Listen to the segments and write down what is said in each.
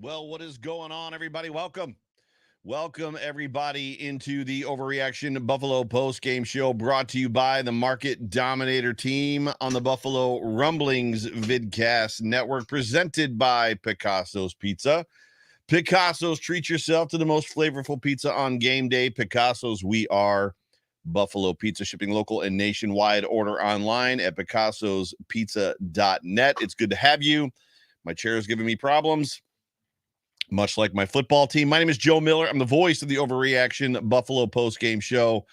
Well, what is going on, everybody? Welcome. Welcome, everybody, into the Overreaction Buffalo Postgame Show, brought to you by the Market Dominator team on the Buffalo Rumblings Vidcast Network, presented by Picasso's Pizza. Picasso's, treat yourself to the most flavorful pizza on game day. Picasso's, we are Buffalo Pizza, shipping local and nationwide. Order online at picassospizza.net. It's good to have you. My chair is giving me problems, much like my football team. My name is Joe Miller. I'm the voice of the Overreaction Buffalo Postgame Show.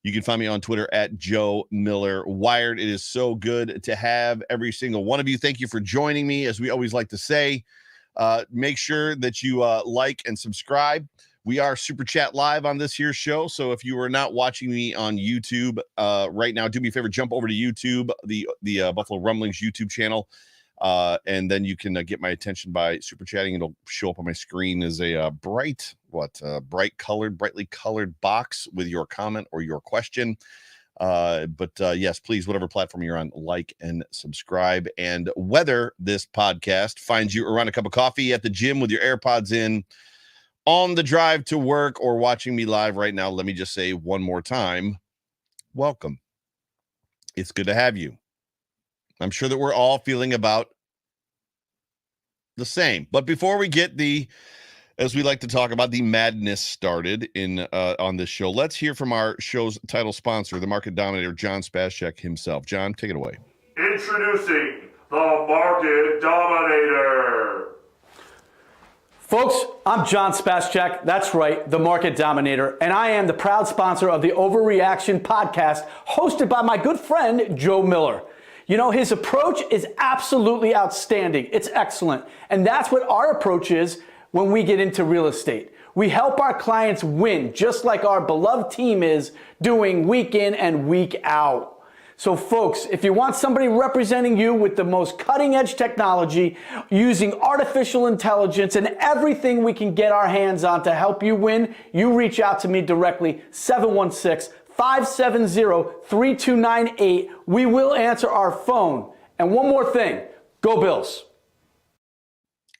You can find me on Twitter at Joe Miller Wired. It is so good to have every single one of you. Thank you for joining me. As we always like to say, make sure that you like and subscribe. We are Super Chat Live on this here show. So if you are not watching me on YouTube right now, do me a favor, jump over to YouTube, the Buffalo Rumblings YouTube channel. And then you can get my attention by super chatting. It'll show up on my screen as a brightly colored box with your comment or your question. But yes, please, whatever platform you're on, like and subscribe. And whether this podcast finds you around a cup of coffee, at the gym with your AirPods in, on the drive to work, or watching me live right now, let me just say one more time, welcome. It's good to have you. I'm sure that we're all feeling about the same. But before we get as we like to talk about, the madness started on this show, let's hear from our show's title sponsor, the Market Dominator, John Spaschek himself. John, take it away. Introducing the Market Dominator. Folks, I'm John Spaschek. That's right, the Market Dominator. And I am the proud sponsor of the Overreaction podcast, hosted by my good friend, Joe Miller. You know, his approach is absolutely outstanding. It's excellent. And that's what our approach is when we get into real estate. We help our clients win, just like our beloved team is doing week in and week out. So folks, if you want somebody representing you with the most cutting edge technology, using artificial intelligence and everything we can get our hands on to help you win, you reach out to me directly, 716-570-3298. We will answer our phone. And one more thing, go Bills.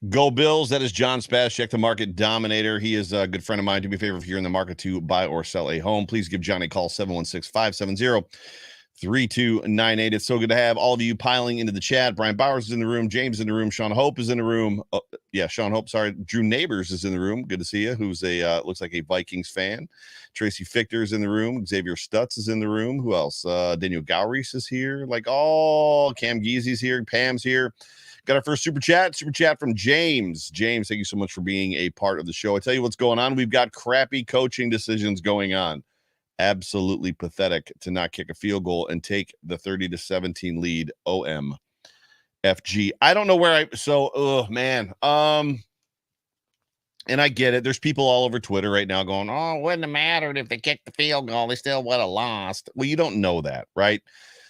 Go Bills. That is John Spaschek, the Market Dominator. He is a good friend of mine. Do me a favor, if you're in the market to buy or sell a home, please give John a call, 716-570-3298. It's so good to have all of you piling into the chat. Brian Bowers is in the room. James in the room. Sean Hope is in the room. Sean Hope, sorry. Drew Neighbors is in the room. Good to see you. Who's looks like a Vikings fan. Tracy Fichter is in the room. Xavier Stutz is in the room. Who else? Daniel Gowries is here. Cam Geezy's here. Pam's here. Got our first super chat from James. James, thank you so much for being a part of the show. I tell you what's going on. We've got crappy coaching decisions going on. Absolutely pathetic to not kick a field goal and take the 30-17 lead. OMFG. I don't know where and I get it. There's people all over Twitter right now going, oh, it wouldn't have mattered if they kicked the field goal. They still would have lost. Well, you don't know that, right?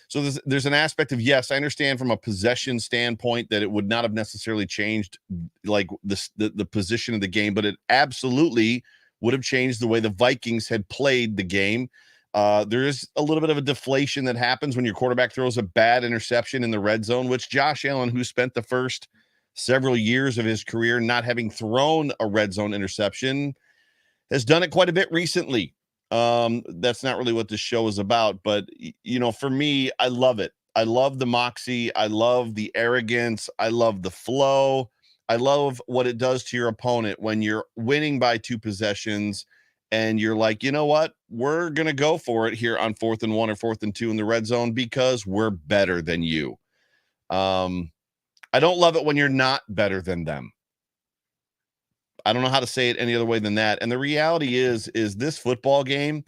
So there's an aspect of, yes, I understand from a possession standpoint that it would not have necessarily changed like the position of the game, but it absolutely would have changed the way the Vikings had played the game. There is a little bit of a deflation that happens when your quarterback throws a bad interception in the red zone, which Josh Allen, who spent the first several years of his career not having thrown a red zone interception, has done it quite a bit recently. That's not really what this show is about, but for me, I love it. I love the moxie. I love the arrogance. I love the flow. I love what it does to your opponent when you're winning by 2 possessions and you're like, you know what? We're going to go for it here on 4th and 1 or 4th and 2 in the red zone because we're better than you. I don't love it when you're not better than them. I don't know how to say it any other way than that. And the reality is this football game,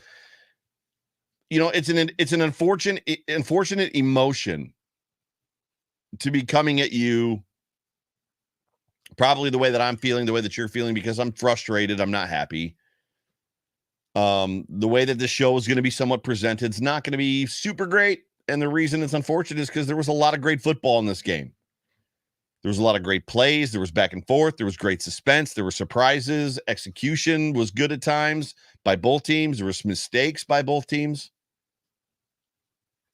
it's an unfortunate emotion to be coming at you probably the way that I'm feeling, the way that you're feeling, because I'm frustrated. I'm not happy. The way that this show is going to be somewhat presented is not going to be super great. And the reason it's unfortunate is because there was a lot of great football in this game. There was a lot of great plays. There was back and forth. There was great suspense. There were surprises. Execution was good at times by both teams. There was mistakes by both teams.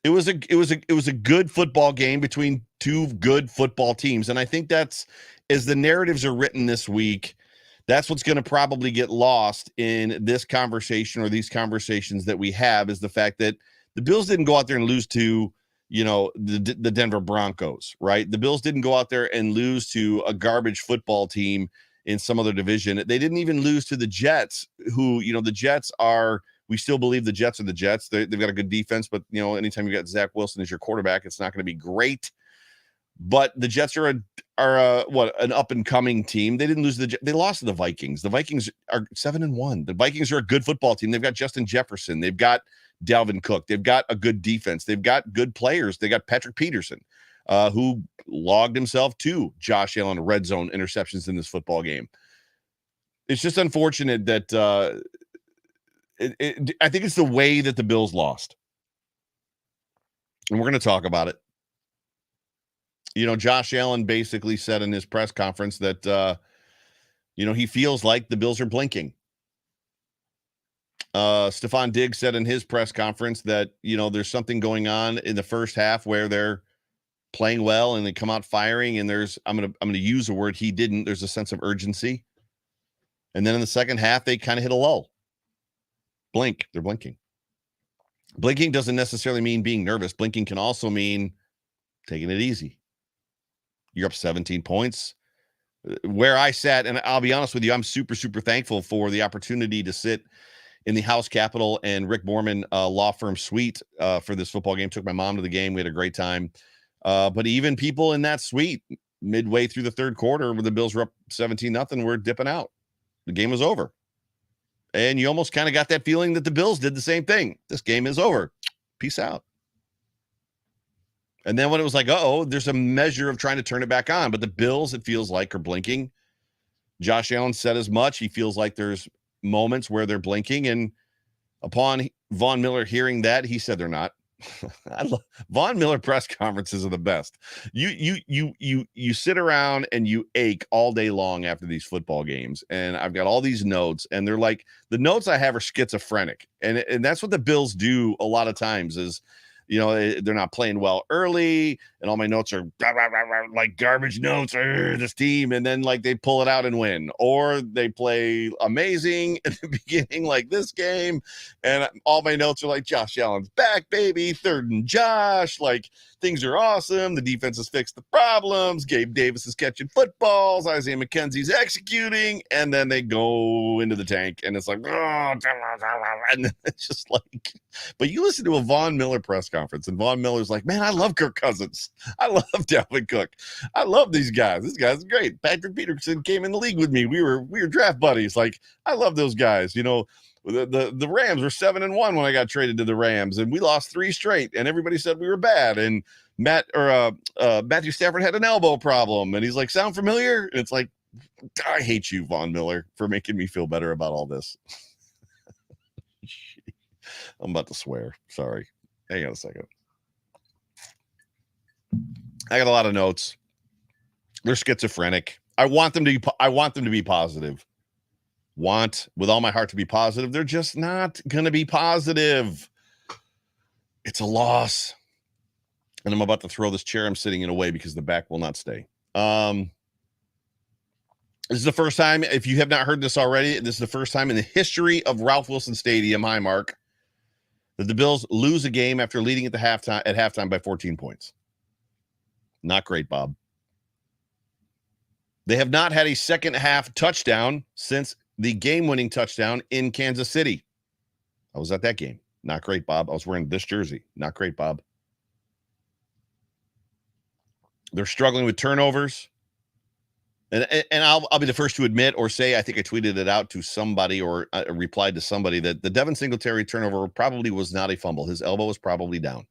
It was a good football game between 2 good football teams. And I think that's as the narratives are written this week, that's what's going to probably get lost in this conversation or these conversations that we have, is the fact that the Bills didn't go out there and lose to, the Denver Broncos, right? The Bills didn't go out there and lose to a garbage football team in some other division. They didn't even lose to the Jets, who, the Jets are, we still believe the Jets are the Jets. They've got a good defense, but, anytime you got Zach Wilson as your quarterback, it's not going to be great. But the Jets are an up and coming team. They didn't lose they lost to the Vikings. The Vikings are 7-1. The Vikings are a good football team. They've got Justin Jefferson. They've got Dalvin Cook. They've got a good defense. They've got good players. They got Patrick Peterson, who logged himself 2 Josh Allen red zone interceptions in this football game. It's just unfortunate that I think it's the way that the Bills lost. And we're going to talk about it. Josh Allen basically said in his press conference that, he feels like the Bills are blinking. Stefon Diggs said in his press conference that, there's something going on in the first half where they're playing well and they come out firing, and I'm going to use a word he didn't. There's a sense of urgency. And then in the second half, they kind of hit a lull. Blink. They're blinking. Blinking doesn't necessarily mean being nervous. Blinking can also mean taking it easy. You're up 17 points. Where I sat, and I'll be honest with you, I'm super, super thankful for the opportunity to sit in the House Capitol and Rick Borman law firm suite for this football game. Took my mom to the game. We had a great time. But even people in that suite, midway through the third quarter, where the Bills were up 17-0, were dipping out. The game was over. And you almost kind of got that feeling that the Bills did the same thing. This game is over. Peace out. And then when it was like, there's a measure of trying to turn it back on. But the Bills, it feels like, are blinking. Josh Allen said as much. He feels like there's moments where they're blinking. And upon Von Miller hearing that, he said they're not. Von Miller press conferences are the best. You sit around and you ache all day long after these football games. And I've got all these notes, and they're like, the notes I have are schizophrenic. And that's what the Bills do a lot of times is, they're not playing well early, and all my notes are like garbage notes. This team, and then like they pull it out and win, or they play amazing at the beginning, like this game, and all my notes are like Josh Allen's back, baby, 3rd and Josh, like things are awesome. The defense has fixed the problems. Gabe Davis is catching footballs. Isaiah McKenzie's executing, and then they go into the tank, and it's like, and then it's just like. But you listen to a Von Miller press conference, and Von Miller's like, man, I love Kirk Cousins. I love Dalvin Cook. I love these guys. This guy's great. Patrick Peterson came in the league with me. We were draft buddies. Like, I love those guys. The Rams were 7-1 when I got traded to the Rams, and we lost 3 straight, and everybody said we were bad. And Matthew Stafford had an elbow problem, and he's like, sound familiar? And it's like, I hate you, Von Miller, for making me feel better about all this. I'm about to swear. Sorry. Hang on a second. I got a lot of notes. They're schizophrenic. I want them to be positive. Want with all my heart to be positive. They're just not going to be positive. It's a loss. And I'm about to throw this chair I'm sitting in away because the back will not stay. This is the first time, if you have not heard this already, this is the first time in the history of Ralph Wilson Stadium, hi Mark, that the Bills lose a game after leading at halftime by 14 points. Not great, Bob. They have not had a second half touchdown since the game-winning touchdown in Kansas City. I was at that game. Not great, Bob. I was wearing this jersey. Not great, Bob. They're struggling with turnovers. And I'll be the first to admit or say, I think I tweeted it out to somebody or replied to somebody that the Devin Singletary turnover probably was not a fumble. His elbow was probably down.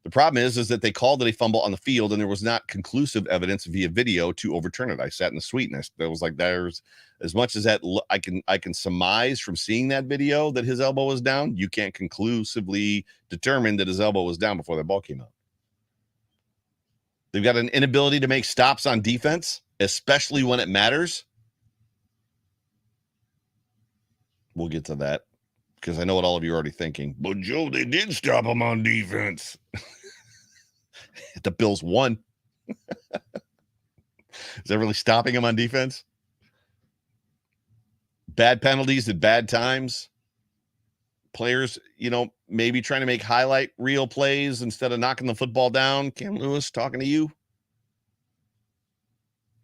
The problem is that they called it a fumble on the field, and there was not conclusive evidence via video to overturn it. I sat in the suite, and I was like, there's as much as that I can surmise from seeing that video that his elbow was down. You can't conclusively determine that his elbow was down before that ball came out. They've got an inability to make stops on defense, especially when it matters. We'll get to that because I know what all of you are already thinking. But Joe, they did stop him on defense. The Bills won. Is that really stopping him on defense? Bad penalties at bad times. Players, maybe trying to make highlight reel plays instead of knocking the football down. Cam Lewis, talking to you.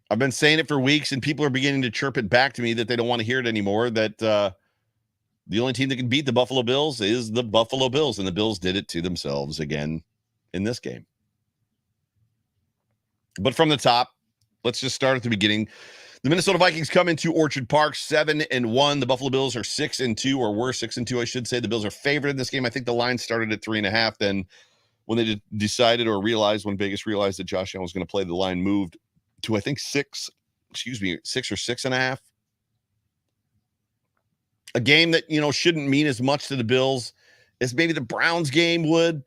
I've been saying it for weeks, and people are beginning to chirp it back to me that they don't want to hear it anymore, that the only team that can beat the Buffalo Bills is the Buffalo Bills, and the Bills did it to themselves again in this game. But from the top, let's just start at the beginning. The Minnesota Vikings come into Orchard Park 7-1. The Buffalo Bills are 6-2, or were 6-2, I should say. The Bills are favored in this game. I think the line started at 3.5. Then when they decided or realized, when Vegas realized that Josh Allen was going to play, the line moved to, I think, 6 or 6.5. A game that, shouldn't mean as much to the Bills as maybe the Browns game would,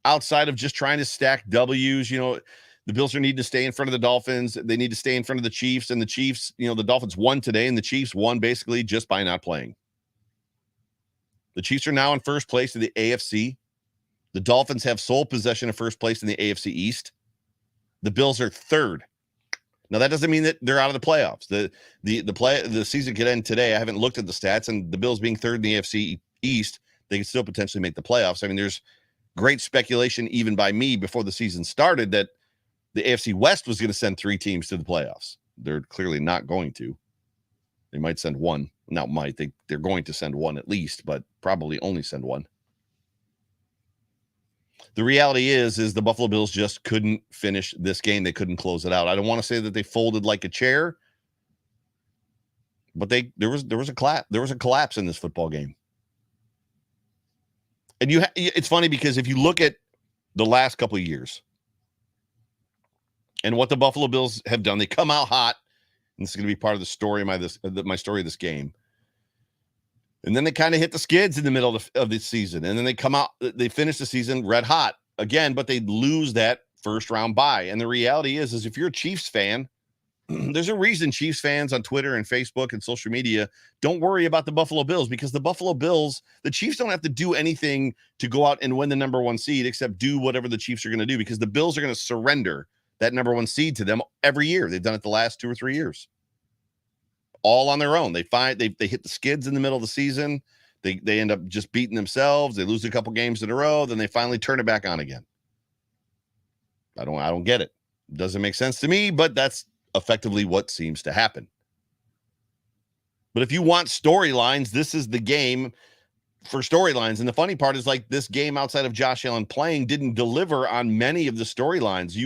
outside of just trying to stack W's. The Bills are needing to stay in front of the Dolphins. They need to stay in front of the Chiefs, and the Chiefs, the Dolphins won today, and the Chiefs won basically just by not playing. The Chiefs are now in first place in the AFC. The Dolphins have sole possession of first place in the AFC East. The Bills are third. Now, that doesn't mean that they're out of the playoffs. The season could end today. I haven't looked at the stats, and the Bills being third in the AFC East, they can still potentially make the playoffs. I mean, there's great speculation, even by me, before the season started, that the AFC West was going to send 3 teams to the playoffs. They're clearly not going to. They might send one. Not might. They're going to send one at least, but probably only send one. The reality is the Buffalo Bills just couldn't finish this game. They couldn't close it out. I don't want to say that they folded like a chair, but there was a collapse in this football game. And it's funny because if you look at the last couple of years and what the Buffalo Bills have done, they come out hot, and this is going to be part of the story of my story of this game. And then they kind of hit the skids in the middle of the season. And then they finish the season red hot again, but they lose that first round bye. And the reality is if you're a Chiefs fan, there's a reason Chiefs fans on Twitter and Facebook and social media don't worry about the Buffalo Bills, because the Buffalo Bills, the Chiefs don't have to do anything to go out and win the number 1 seed except do whatever the Chiefs are going to do, because the Bills are going to surrender that number 1 seed to them every year. They've done it the last 2 or 3 years. All on their own. They hit the skids in the middle of the season. They end up just beating themselves. They lose a couple games in a row. Then they finally turn it back on again. I don't get it. It doesn't make sense to me, but that's effectively what seems to happen. But if you want storylines, this is the game for storylines. And the funny part is, this game outside of Josh Allen playing didn't deliver on many of the storylines.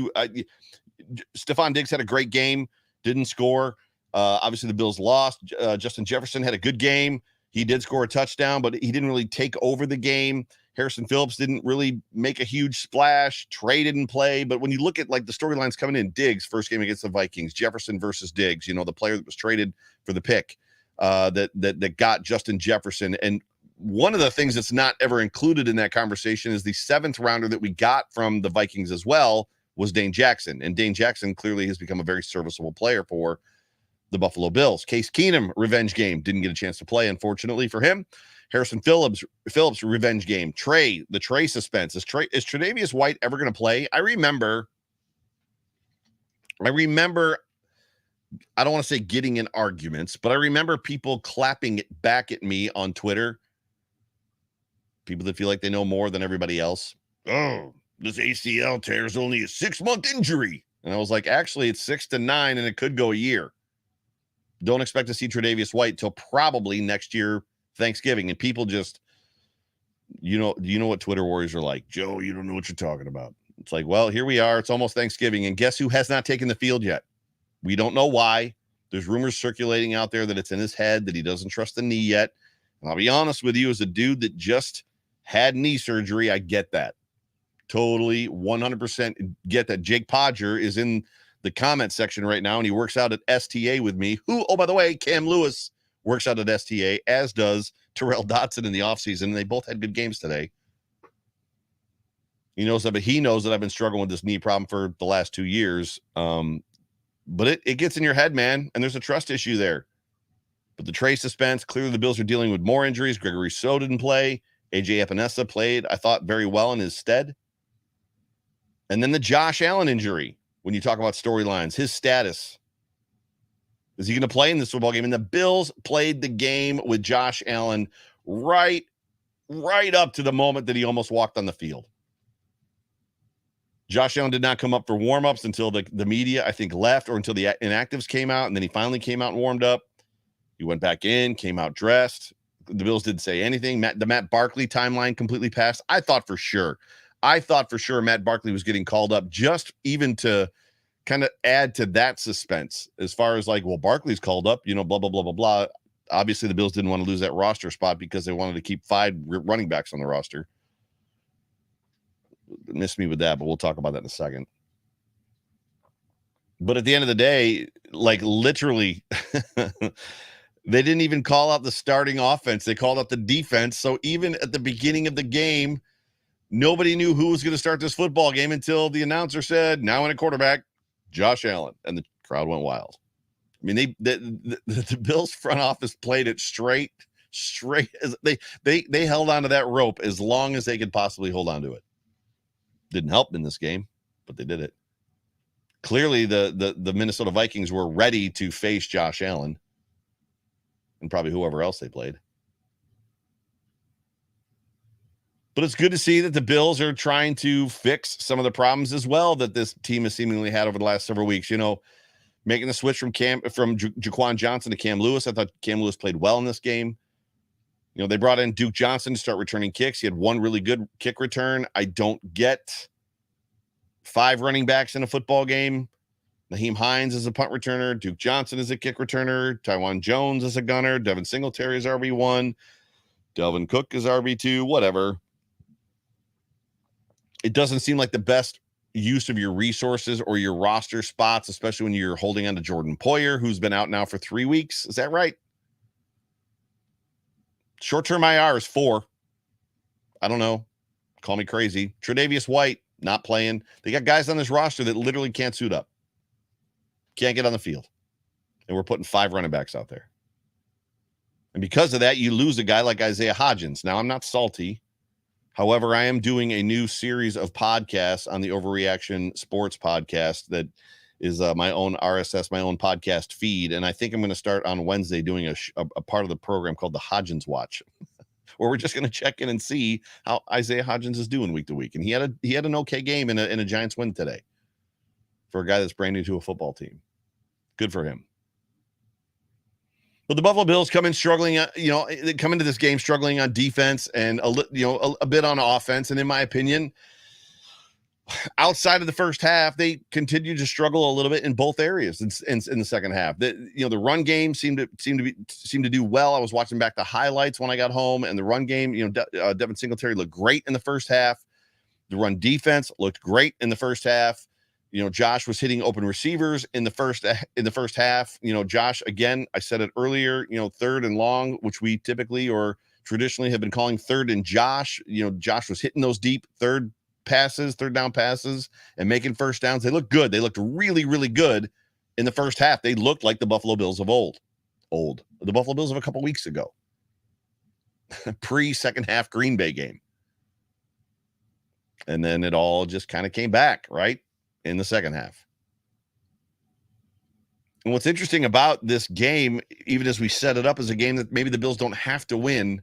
Stefon Diggs had a great game, didn't score. Obviously, the Bills lost. Justin Jefferson had a good game. He did score a touchdown, but he didn't really take over the game. Harrison Phillips didn't really make a huge splash. Trey didn't play. But when you look at the storylines coming in, Diggs, first game against the Vikings, Jefferson versus Diggs, the player that was traded for the pick that got Justin Jefferson. And one of the things that's not ever included in that conversation is the 7th rounder that we got from the Vikings as well was Dane Jackson. And Dane Jackson clearly has become a very serviceable player for the Buffalo Bills. Case Keenum, revenge game. Didn't get a chance to play, unfortunately for him. Harrison Phillips, revenge game. The Trey suspense. Is Tre'Davious White ever going to play? I remember, I don't want to say getting in arguments, but I remember people clapping it back at me on Twitter. People that feel like they know more than everybody else. Oh, this ACL tear is only a 6-month injury. And I was like, actually, it's 6 to 9, and it could go a year. Don't expect to see Tre'Davious White till probably next year, Thanksgiving. And people just, you know what Twitter warriors are like. Joe, you don't know what you're talking about. It's like, well, here we are. It's almost Thanksgiving. And guess who has not taken the field yet? We don't know why. There's rumors circulating out there that it's in his head, that he doesn't trust the knee yet. And I'll be honest with you, as a dude that just had knee surgery, I get that. Totally, 100% get that. Jake Poyer is in the comment section right now, and he works out at STA with me, who, oh, by the way, Cam Lewis works out at STA, as does Terrell Dotson in the offseason, and they both had good games today. He knows that I've been struggling with this knee problem for the last 2 years. But it gets in your head, man, and there's a trust issue there. But the Trey suspense, clearly the Bills are dealing with more injuries. Gregory So didn't play. AJ Epinesa played, I thought, very well in his stead. And then the Josh Allen injury. When you talk about storylines, his status, Is he going to play in this football game? And the Bills played the game with Josh Allen right up to the moment that he almost walked on the field. Josh Allen did not come up for warmups until the media, I think, left, or until the inactives came out, and then he finally came out and warmed up. He went back in, came out dressed. The Bills didn't say anything. The Matt Barkley timeline completely passed. I thought for sure Matt Barkley was getting called up, just even to kind of add to that suspense as far as like, well, Barkley's called up, blah, blah, blah, blah, blah. Obviously, the Bills didn't want to lose that roster spot because they wanted to keep 5 running backs on the roster. Missed me with that, but we'll talk about that in a second. But at the end of the day, like literally, they didn't even call out the starting offense. They called out the defense. So even at the beginning of the game, nobody knew who was going to start this football game until the announcer said, now in a quarterback, Josh Allen. And the crowd went wild. I mean, the Bills front office played it straight as they held on to that rope as long as they could possibly hold on to it. Didn't help in this game, but they did it. Clearly, the Minnesota Vikings were ready to face Josh Allen and probably whoever else they played. But it's good to see that the Bills are trying to fix some of the problems as well that this team has seemingly had over the last several weeks. Making the switch from Jaquan Johnson to Cam Lewis. I thought Cam Lewis played well in this game. They brought in Duke Johnson to start returning kicks. He had one really good kick return. I don't get 5 running backs in a football game. Naheem Hines is a punt returner. Duke Johnson is a kick returner. Tywan Jones is a gunner. Devin Singletary is RB1. Dalvin Cook is RB2, whatever. It doesn't seem like the best use of your resources or your roster spots, especially when you're holding on to Jordan Poyer, who's been out now for 3 weeks. Is that right? Short-term IR is 4. I don't know. Call me crazy. Tre'Davious White, not playing. They got guys on this roster that literally can't suit up. Can't get on the field. And we're putting 5 running backs out there. And because of that, you lose a guy like Isaiah Hodgins. Now, I'm not salty. However, I am doing a new series of podcasts on the Overreaction Sports podcast that is my own RSS, my own podcast feed. And I think I'm going to start on Wednesday doing a part of the program called the Hodgins Watch, where we're just going to check in and see how Isaiah Hodgins is doing week to week. And he had an okay game in a Giants win today for a guy that's brand new to a football team. Good for him. But the Buffalo Bills come in struggling, they come into this game struggling on defense and a bit on offense. And in my opinion, outside of the first half, they continued to struggle a little bit in both areas in the second half. The run game seemed to do well. I was watching back the highlights when I got home, and the run game, Devin Singletary looked great in the first half. The run defense looked great in the first half. Josh was hitting open receivers in the first half. Josh, again, I said it earlier, third and long, which we typically or traditionally have been calling third and Josh. Josh was hitting those deep third down passes and making first downs. They looked good. They looked really, really good in the first half. They looked like the Buffalo Bills of old. The Buffalo Bills of a couple weeks ago. Pre-second half Green Bay game. And then it all just kind of came back, right? In the second half. And what's interesting about this game, even as we set it up as a game that maybe the Bills don't have to win,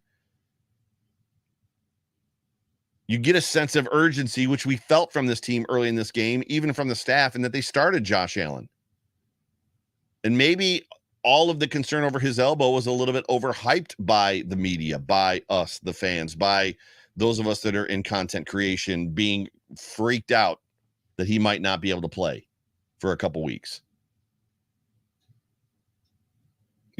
you get a sense of urgency, which we felt from this team early in this game, even from the staff, and that they started Josh Allen. And maybe all of the concern over his elbow was a little bit overhyped by the media, by us, the fans, by those of us that are in content creation, being freaked out that he might not be able to play for a couple weeks.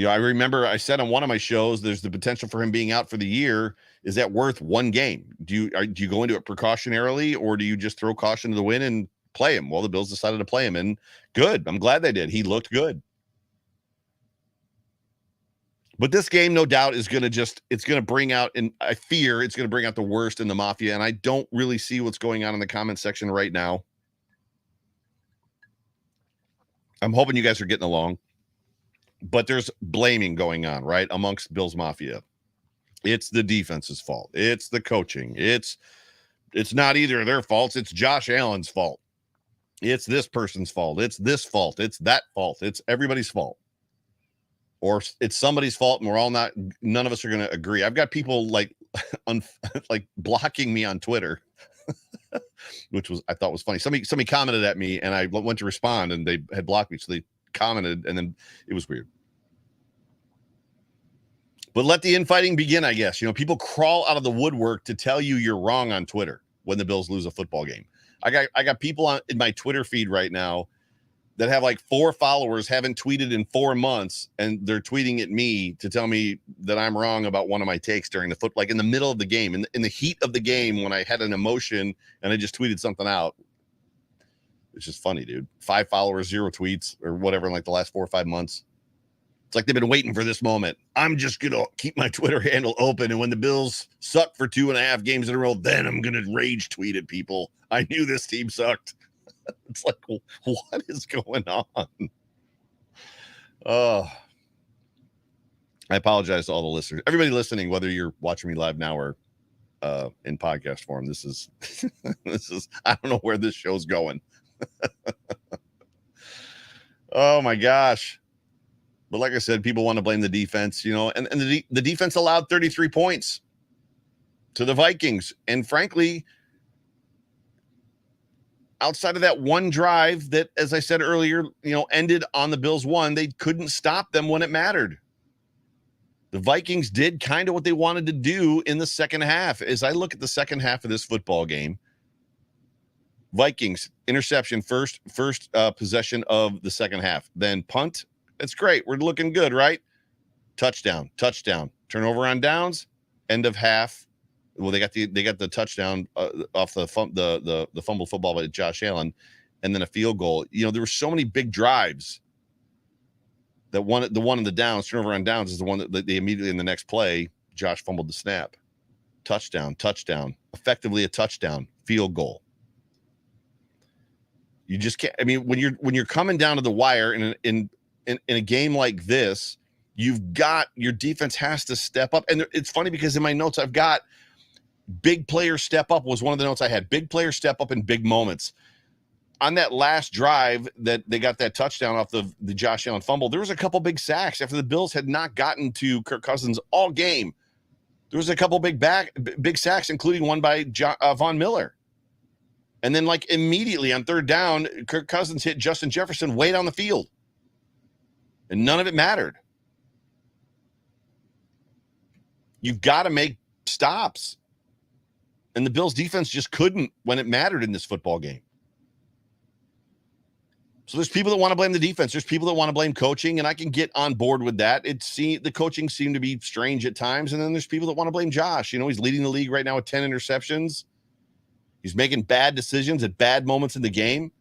I remember I said on one of my shows, there's the potential for him being out for the year. Is that worth one game? Do you go into it precautionarily, or do you just throw caution to the wind and play him? Well, the Bills decided to play him, and good. I'm glad they did. He looked good. But this game, no doubt, is going to bring out, and I fear it's going to bring out the worst in the Mafia, and I don't really see what's going on in the comment section right now. I'm hoping you guys are getting along, but there's blaming going on, right, amongst Bills Mafia. It's the defense's fault. It's the coaching. It's not either of their faults. It's Josh Allen's fault. It's this person's fault. It's this fault. It's that fault. It's everybody's fault. or it's somebody's fault and none of us are going to agree. I've got people like blocking me on Twitter, which I thought was funny. Somebody commented at me and I went to respond and they had blocked me. So they commented and then it was weird. But let the infighting begin, I guess. People crawl out of the woodwork to tell you you're wrong on Twitter when the Bills lose a football game. I got people in my Twitter feed right now that have like 4 followers, haven't tweeted in 4 months, and they're tweeting at me to tell me that I'm wrong about one of my takes during the like in the middle of the game, in the heat of the game when I had an emotion and I just tweeted something out. It's just funny, dude. 5 followers, 0 tweets, or whatever in like the last 4 or 5 months. It's like they've been waiting for this moment. I'm just going to keep my Twitter handle open, and when the Bills suck for 2.5 games in a row, then I'm going to rage tweet at people. I knew this team sucked. It's like, what is going on? Oh, I apologize to all the listeners. Everybody listening, whether you're watching me live now or in podcast form, this is, I don't know where this show's going. Oh my gosh. But like I said, people want to blame the defense, and the defense allowed 33 points to the Vikings. And frankly, outside of that one drive that, as I said earlier, ended on the Bills 1, they couldn't stop them when it mattered. The Vikings did kind of what they wanted to do in the second half. As I look at the second half of this football game, Vikings interception first possession of the second half, then punt. It's great. We're looking good, right? Touchdown, turnover on downs, end of half. Well, they got the touchdown off the fumble football by Josh Allen, and then a field goal. There were so many big drives. The one in the downs, turnover on downs, is the one that they immediately in the next play, Josh fumbled the snap. Touchdown, effectively a touchdown, field goal. You just can't. I mean, when you're coming down to the wire in a game like this, you've got your defense has to step up. And it's funny because in my notes I've got big player step up was one of the notes I had. Big player step up in big moments. On that last drive that they got that touchdown off the Josh Allen fumble, there was a couple big sacks after the Bills had not gotten to Kirk Cousins all game. There was a couple big sacks, including one by Von Miller. And then like immediately on third down, Kirk Cousins hit Justin Jefferson way down the field. And none of it mattered. You've got to make stops. And the Bills defense just couldn't when it mattered in this football game. So there's people that want to blame the defense. There's people that want to blame coaching, and I can get on board with that. The coaching seemed to be strange at times. And then there's people that want to blame Josh. He's leading the league right now with 10 interceptions. He's making bad decisions at bad moments in the game.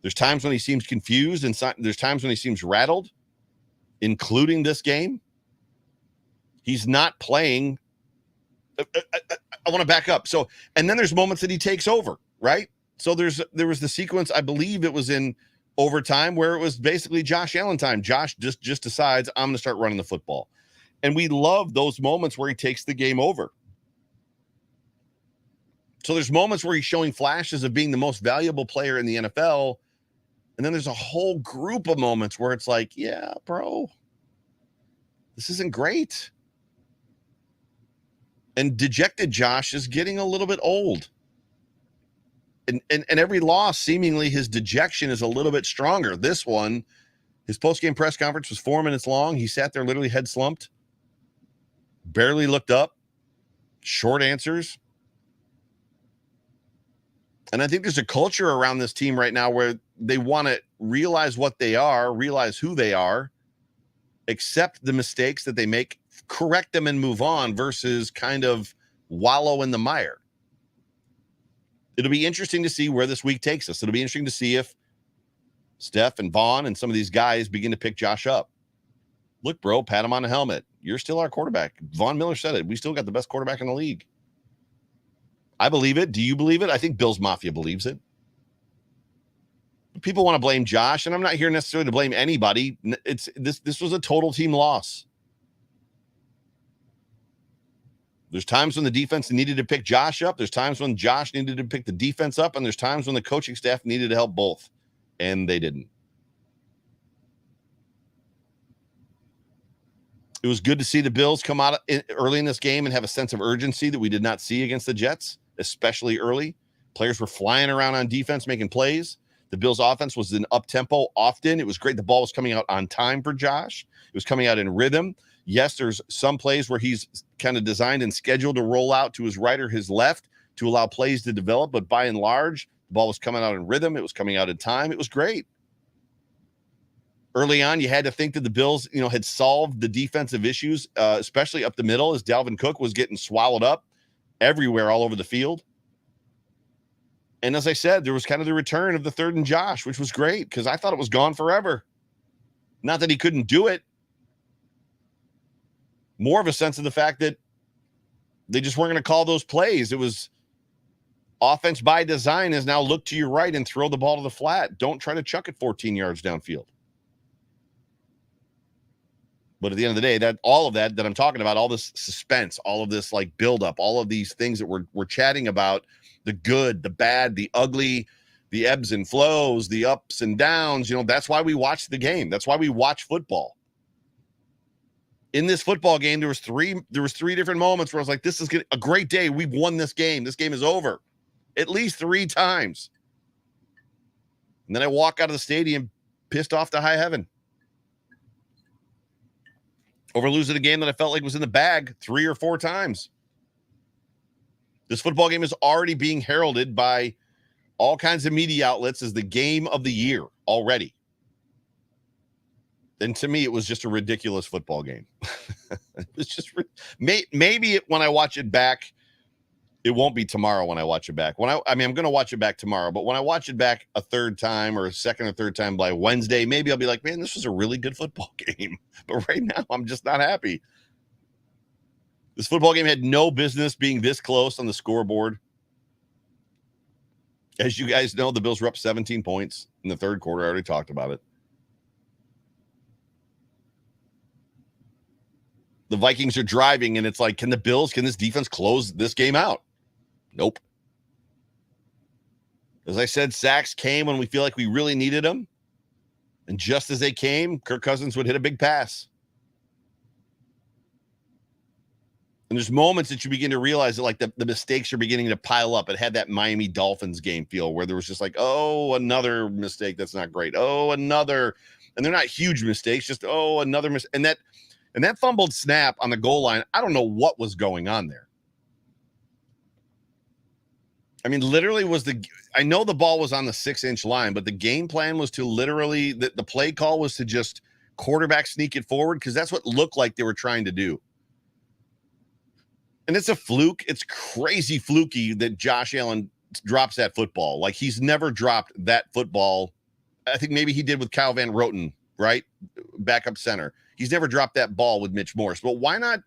There's times when he seems confused, and there's times when he seems rattled, including this game. He's not playing. I want to back up. So, and then there's moments that he takes over, right? So there was the sequence, I believe it was in overtime, where it was basically Josh Allen time. Josh just decides, I'm going to start running the football. And we love those moments where he takes the game over. So there's moments where he's showing flashes of being the most valuable player in the NFL. And then there's a whole group of moments where it's like, yeah, bro, this isn't great. And dejected Josh is getting a little bit old. And every loss, seemingly his dejection is a little bit stronger. This one, his post-game press conference was 4 minutes long. He sat there literally head slumped, barely looked up, short answers. And I think there's a culture around this team right now where they want to realize what they are, realize who they are, accept the mistakes that they make, correct them and move on versus kind of wallow in the mire. It'll be interesting to see where this week takes us. It'll be interesting to see if Steph and Vaughn and some of these guys begin to pick Josh up. Look, bro, pat him on the helmet. You're still our quarterback. Von Miller said it. We still got the best quarterback in the league. I believe it. Do you believe it? I think Bills Mafia believes it. People want to blame Josh, and I'm not here necessarily to blame anybody. This was a total team loss. There's times when the defense needed to pick Josh up. There's times when Josh needed to pick the defense up, and there's times when the coaching staff needed to help both, and they didn't. It was good to see the Bills come out early in this game and have a sense of urgency that we did not see against the Jets, especially early. Players were flying around on defense, making plays. The Bills' offense was in up-tempo often. It was great. The ball was coming out on time for Josh. It was coming out in rhythm. Yes, there's some plays where he's kind of designed and scheduled to roll out to his right or his left to allow plays to develop, but by and large, the ball was coming out in rhythm. It was coming out in time. It was great. Early on, you had to think that the Bills, had solved the defensive issues, especially up the middle, as Dalvin Cook was getting swallowed up everywhere all over the field. And as I said, there was kind of the return of the 3rd and Josh, which was great because I thought it was gone forever. Not that he couldn't do it. More of a sense of the fact that they just weren't going to call those plays. It was offense by design is now look to your right and throw the ball to the flat. Don't try to chuck it 14 yards downfield. But at the end of the day, that all of that I'm talking about, all this suspense, all of this like buildup, all of these things that we're chatting about, the good, the bad, the ugly, the ebbs and flows, the ups and downs, that's why we watch the game. That's why we watch football. In this football game, there was three different moments where I was like, this is a great day. We've won this game. This game is over. At least 3 times. And then I walk out of the stadium pissed off to high heaven. Over losing a game that I felt like was in the bag 3 or 4 times. This football game is already being heralded by all kinds of media outlets as the game of the year already. And to me, it was just a ridiculous football game. It was just maybe when I watch it back, it won't be tomorrow when I watch it back. I'm going to watch it back tomorrow, but when I watch it back a 3rd time or a 2nd or 3rd time by Wednesday, maybe I'll be like, man, this was a really good football game. But right now, I'm just not happy. This football game had no business being this close on the scoreboard. As you guys know, the Bills were up 17 points in the 3rd quarter. I already talked about it. The Vikings are driving, and it's like, can this defense close this game out? Nope. As I said, sacks came when we feel like we really needed them. And just as they came, Kirk Cousins would hit a big pass. And there's moments that you begin to realize that like the mistakes are beginning to pile up. It had that Miami Dolphins game feel where there was just like, oh, another mistake that's not great. Oh, another. And they're not huge mistakes, just, oh, another mistake. And that fumbled snap on the goal line, I don't know what was going on there. I mean, literally I know the ball was on the 6-inch line, but the game plan was to literally, the play call was to just quarterback sneak it forward because that's what looked like they were trying to do. And it's a fluke. It's crazy fluky that Josh Allen drops that football. Like he's never dropped that football. I think maybe he did with Kyle Van Roten, right? Backup center. He's never dropped that ball with Mitch Morse. But why not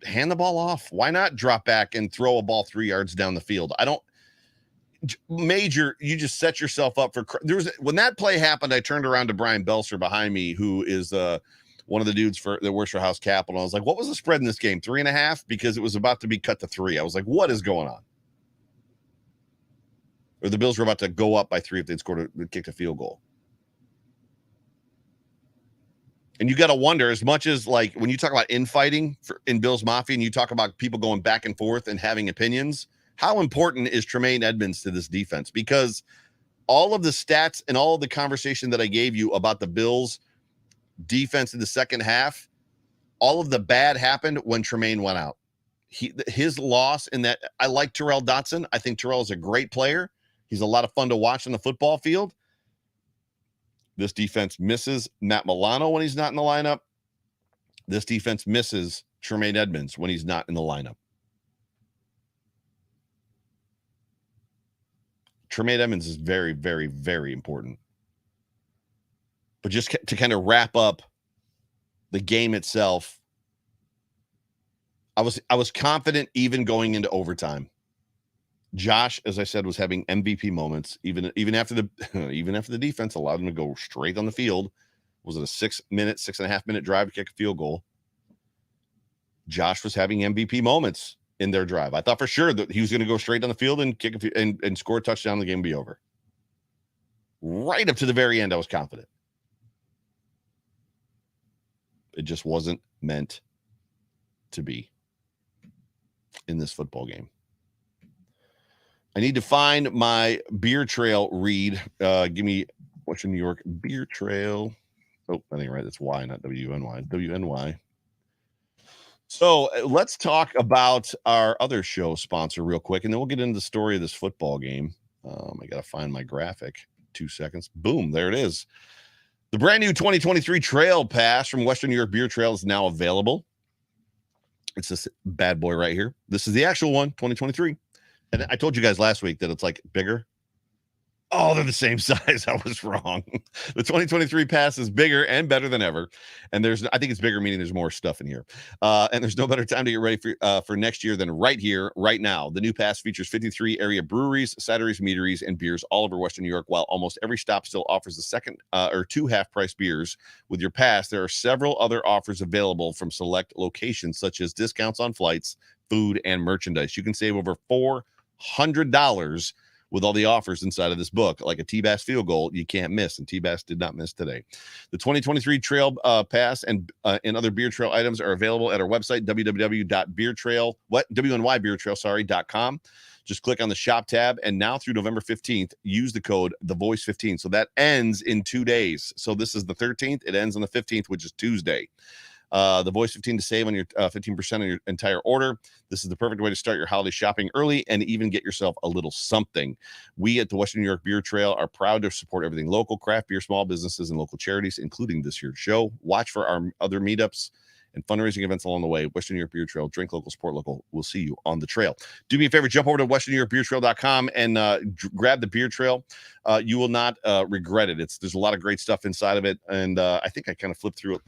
hand the ball off? Why not drop back and throw a ball 3 yards down the field? You just set yourself up for. When that play happened, I turned around to Brian Belser behind me, who is one of the dudes that works for House Capital. I was like, what was the spread in this game? 3.5? Because it was about to be cut to 3. I was like, what is going on? Or the Bills were about to go up by 3 if they'd kicked a field goal. And you got to wonder, as much as like when you talk about infighting in Bills Mafia and you talk about people going back and forth and having opinions, how important is Tremaine Edmunds to this defense? Because all of the stats and all of the conversation that I gave you about the Bills defense in the second half, all of the bad happened when Tremaine went out. His loss in that, I like Terrell Dotson. I think Terrell is a great player. He's a lot of fun to watch on the football field. This defense misses Matt Milano when he's not in the lineup. This defense misses Tremaine Edmunds when he's not in the lineup. Tremaine Edmunds is very, very, very important. But just to kind of wrap up the game itself, I was confident even going into overtime. Josh, as I said, was having MVP moments, even after the defense allowed him to go straight on the field. Was it a 6.5 minute drive to kick a field goal? Josh was having MVP moments in their drive. I thought for sure that he was going to go straight on the field and kick and score a touchdown. The game would be over. Right up to the very end, I was confident. It just wasn't meant to be in this football game. I need to find my beer trail read. Give me Western New York beer trail. Oh, I think right. That's Y, not WNY. WNY. So let's talk about our other show sponsor real quick, and then we'll get into the story of this football game. I got to find my graphic. 2 seconds. Boom, there it is. The brand new 2023 Trail Pass from Western New York Beer Trail is now available. It's this bad boy right here. This is the actual one, 2023. And I told you guys last week that it's like bigger. Oh, they're the same size. I was wrong. The 2023 pass is bigger and better than ever. And I think it's bigger, meaning there's more stuff in here. And there's no better time to get ready for next year than right here, right now. The new pass features 53 area breweries, cideries, meaderies, and beers all over Western New York, while almost every stop still offers the second or 2 half-price beers. With your pass, there are several other offers available from select locations, such as discounts on flights, food, and merchandise. You can save over $400 with all the offers inside of this book, like a T-Bass field goal you can't miss, and T-Bass did not miss today. The 2023 Trail Pass and other Beer Trail items are available at our website, www.WNYBeerTrail.com. Just click on the shop tab, and now through November 15th, use the code TheVoice15. So that ends in 2 days. So this is the 13th. It ends on the 15th, which is Tuesday. The Voice 15 to save on your 15% on your entire order. This is the perfect way to start your holiday shopping early and even get yourself a little something. We at the Western New York Beer Trail are proud to support everything local, craft beer, small businesses, and local charities, including this year's show. Watch for our other meetups and fundraising events along the way. Western New York Beer Trail, drink local, support local. We'll see you on the trail. Do me a favor, jump over to westernnewyorkbeertrail.com and grab the Beer Trail. You will not regret it. There's a lot of great stuff inside of it, and I think I kind of flipped through it.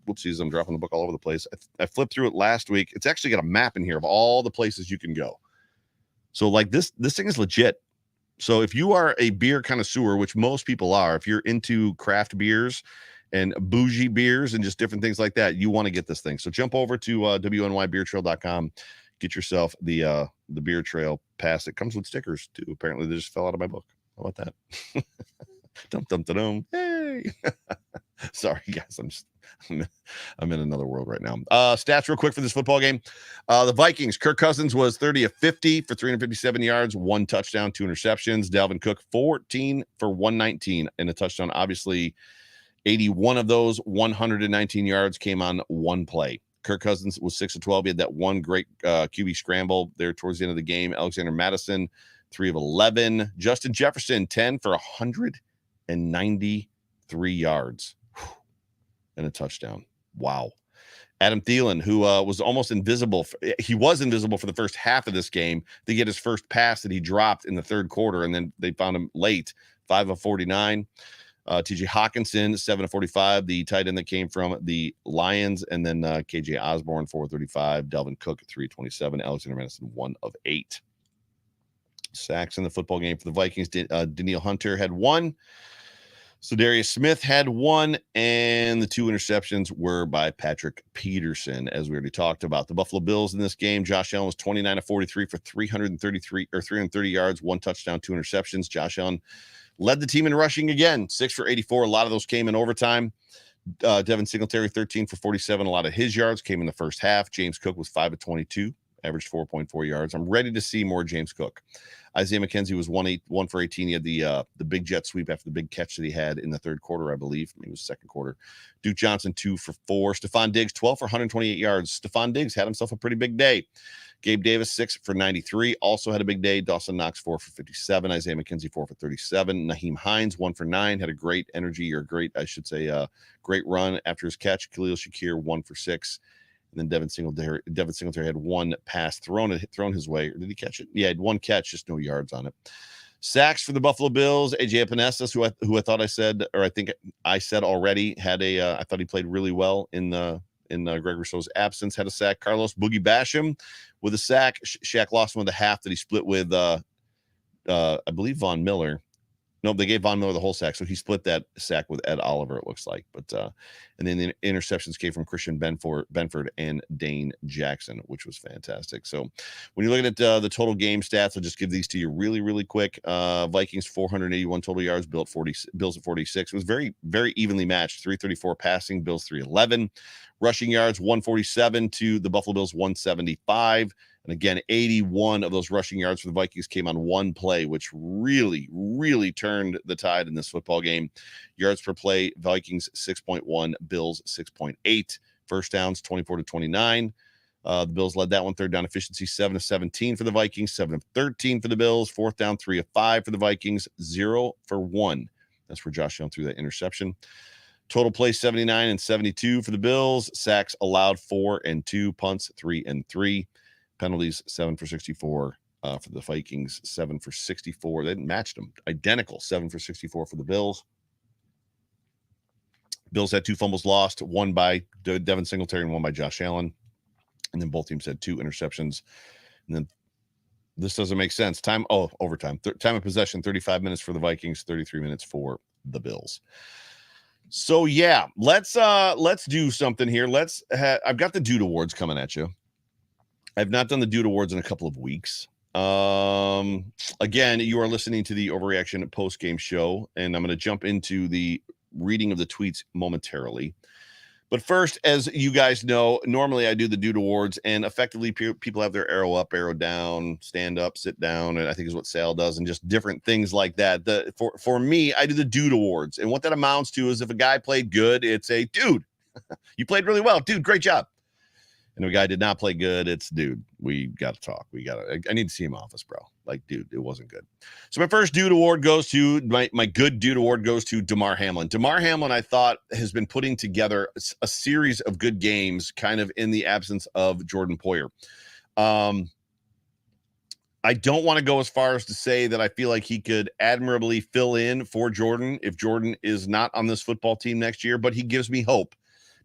Whoopsies, I'm dropping the book all over the place. I flipped through it last week. It's actually got a map in here of all the places you can go. So like this thing is legit. So if you are a beer connoisseur, which most people are, if you're into craft beers and bougie beers and just different things like that, you want to get this thing. So jump over to WNYBeerTrail.com, get yourself the Beer Trail Pass. It comes with stickers too. Apparently they just fell out of my book. How about that? Dum dum dum dum. Hey. Sorry guys, I'm in another world right now. Stats real quick for this football game. The Vikings, Kirk Cousins was 30 of 50 for 357 yards, 1 touchdown, 2 interceptions. Dalvin Cook 14 for 119 and a touchdown. Obviously 81 of those 119 yards came on 1 play. Kirk Cousins was 6 of 12. He had that one great QB scramble there towards the end of the game. Alexander Madison, 3 of 11. Justin Jefferson, 10 for 193 yards and a touchdown. Wow. Adam Thielen, who was almost invisible. He was invisible for the first half of this game. They get his first pass that he dropped in the third quarter, and then they found him late, 5 of 49. TJ Hawkinson, 7 of 45, the tight end that came from the Lions, and then KJ Osborne, 4 of 35, Dalvin Cook, 3 of 27, Alexander Madison, 1 of 8. Sacks in the football game for the Vikings. Danielle Hunter had 1. So Darius Smith had 1, and the 2 interceptions were by Patrick Peterson, as we already talked about. The Buffalo Bills in this game, Josh Allen was 29 of 43 for 330 yards, 1 touchdown, 2 interceptions. Josh Allen led the team in rushing again, 6 for 84. A lot of those came in overtime. Devin Singletary, 13 for 47. A lot of his yards came in the first half. James Cook was 5 of 22, averaged 4.4 yards. I'm ready to see more James Cook. Isaiah McKenzie was 1 for 18. He had the big jet sweep after the big catch that he had in the third quarter, I believe. Maybe it was second quarter. Duke Johnson, 2 for 4. Stefon Diggs, 12 for 128 yards. Stefon Diggs had himself a pretty big day. Gabe Davis, 6 for 93, also had a big day. Dawson Knox, 4 for 57. Isaiah McKenzie, 4 for 37. Naheem Hines, 1 for 9, had a great energy, or great run after his catch. Khalil Shakir, 1 for 6. And then Devin Singletary had 1 pass thrown his way. Or did he catch it? Yeah, he had 1 catch, just no yards on it. Sacks for the Buffalo Bills. AJ Epinesa, who I thought I said, or I think I said already, had I thought he played really well in Greg Rousseau's absence, had a sack. Carlos Boogie Basham with a sack. Shaq Lawson with a half that he split with, I believe, Von Miller. No, they gave Von Miller the whole sack, so he split that sack with Ed Oliver, it looks like. But and then the interceptions came from Christian Benford and Dane Jackson, which was fantastic. So when you're looking at the total game stats, I'll just give these to you really, really quick. Vikings 481 total yards, Bills at 46. It was very, very evenly matched. 334 passing, Bills 311. Rushing yards 147 to the Buffalo Bills 175. And again, 81 of those rushing yards for the Vikings came on one play, which really, really turned the tide in this football game. Yards per play, Vikings 6.1, Bills 6.8. First downs 24-29. The Bills led that one. Third down efficiency 7-17 for the Vikings, 7-13 for the Bills. Fourth down 3-5 for the Vikings, 0 for 1. That's where Josh Allen threw that interception. Total play 79 and 72 for the Bills. Sacks allowed 4 and 2. Punts 3 and 3. Penalties 7 for 64 for the Vikings, 7 for 64. They didn't match them. Identical, 7 for 64 for the Bills. Bills had 2 fumbles lost, one by Devin Singletary and one by Josh Allen. And then both teams had 2 interceptions. And then this doesn't make sense. Overtime. Time of possession, 35 minutes for the Vikings, 33 minutes for the Bills. So yeah, let's do something here. I've got the Dude Awards coming at you. I've not done the Dude Awards in a couple of weeks. Again, you are listening to the Overreaction Postgame Show, and I'm going to jump into the reading of the tweets momentarily. But first, as you guys know, normally I do the Dude Awards, and effectively people have their arrow up, arrow down, stand up, sit down, and I think is what Sal does, and just different things like that. For me, I do the Dude Awards, and what that amounts to is if a guy played good, it's a dude. You played really well, dude. Great job. And if a guy did not play good, it's dude. We got to talk. I need to see him office, bro. Like, dude, it wasn't good. So my first Dude Award goes to my good Dude Award goes to Damar Hamlin. Damar Hamlin, I thought, has been putting together a series of good games, kind of in the absence of Jordan Poyer. I don't want to go as far as to say that I feel like he could admirably fill in for Jordan if Jordan is not on this football team next year, but he gives me hope.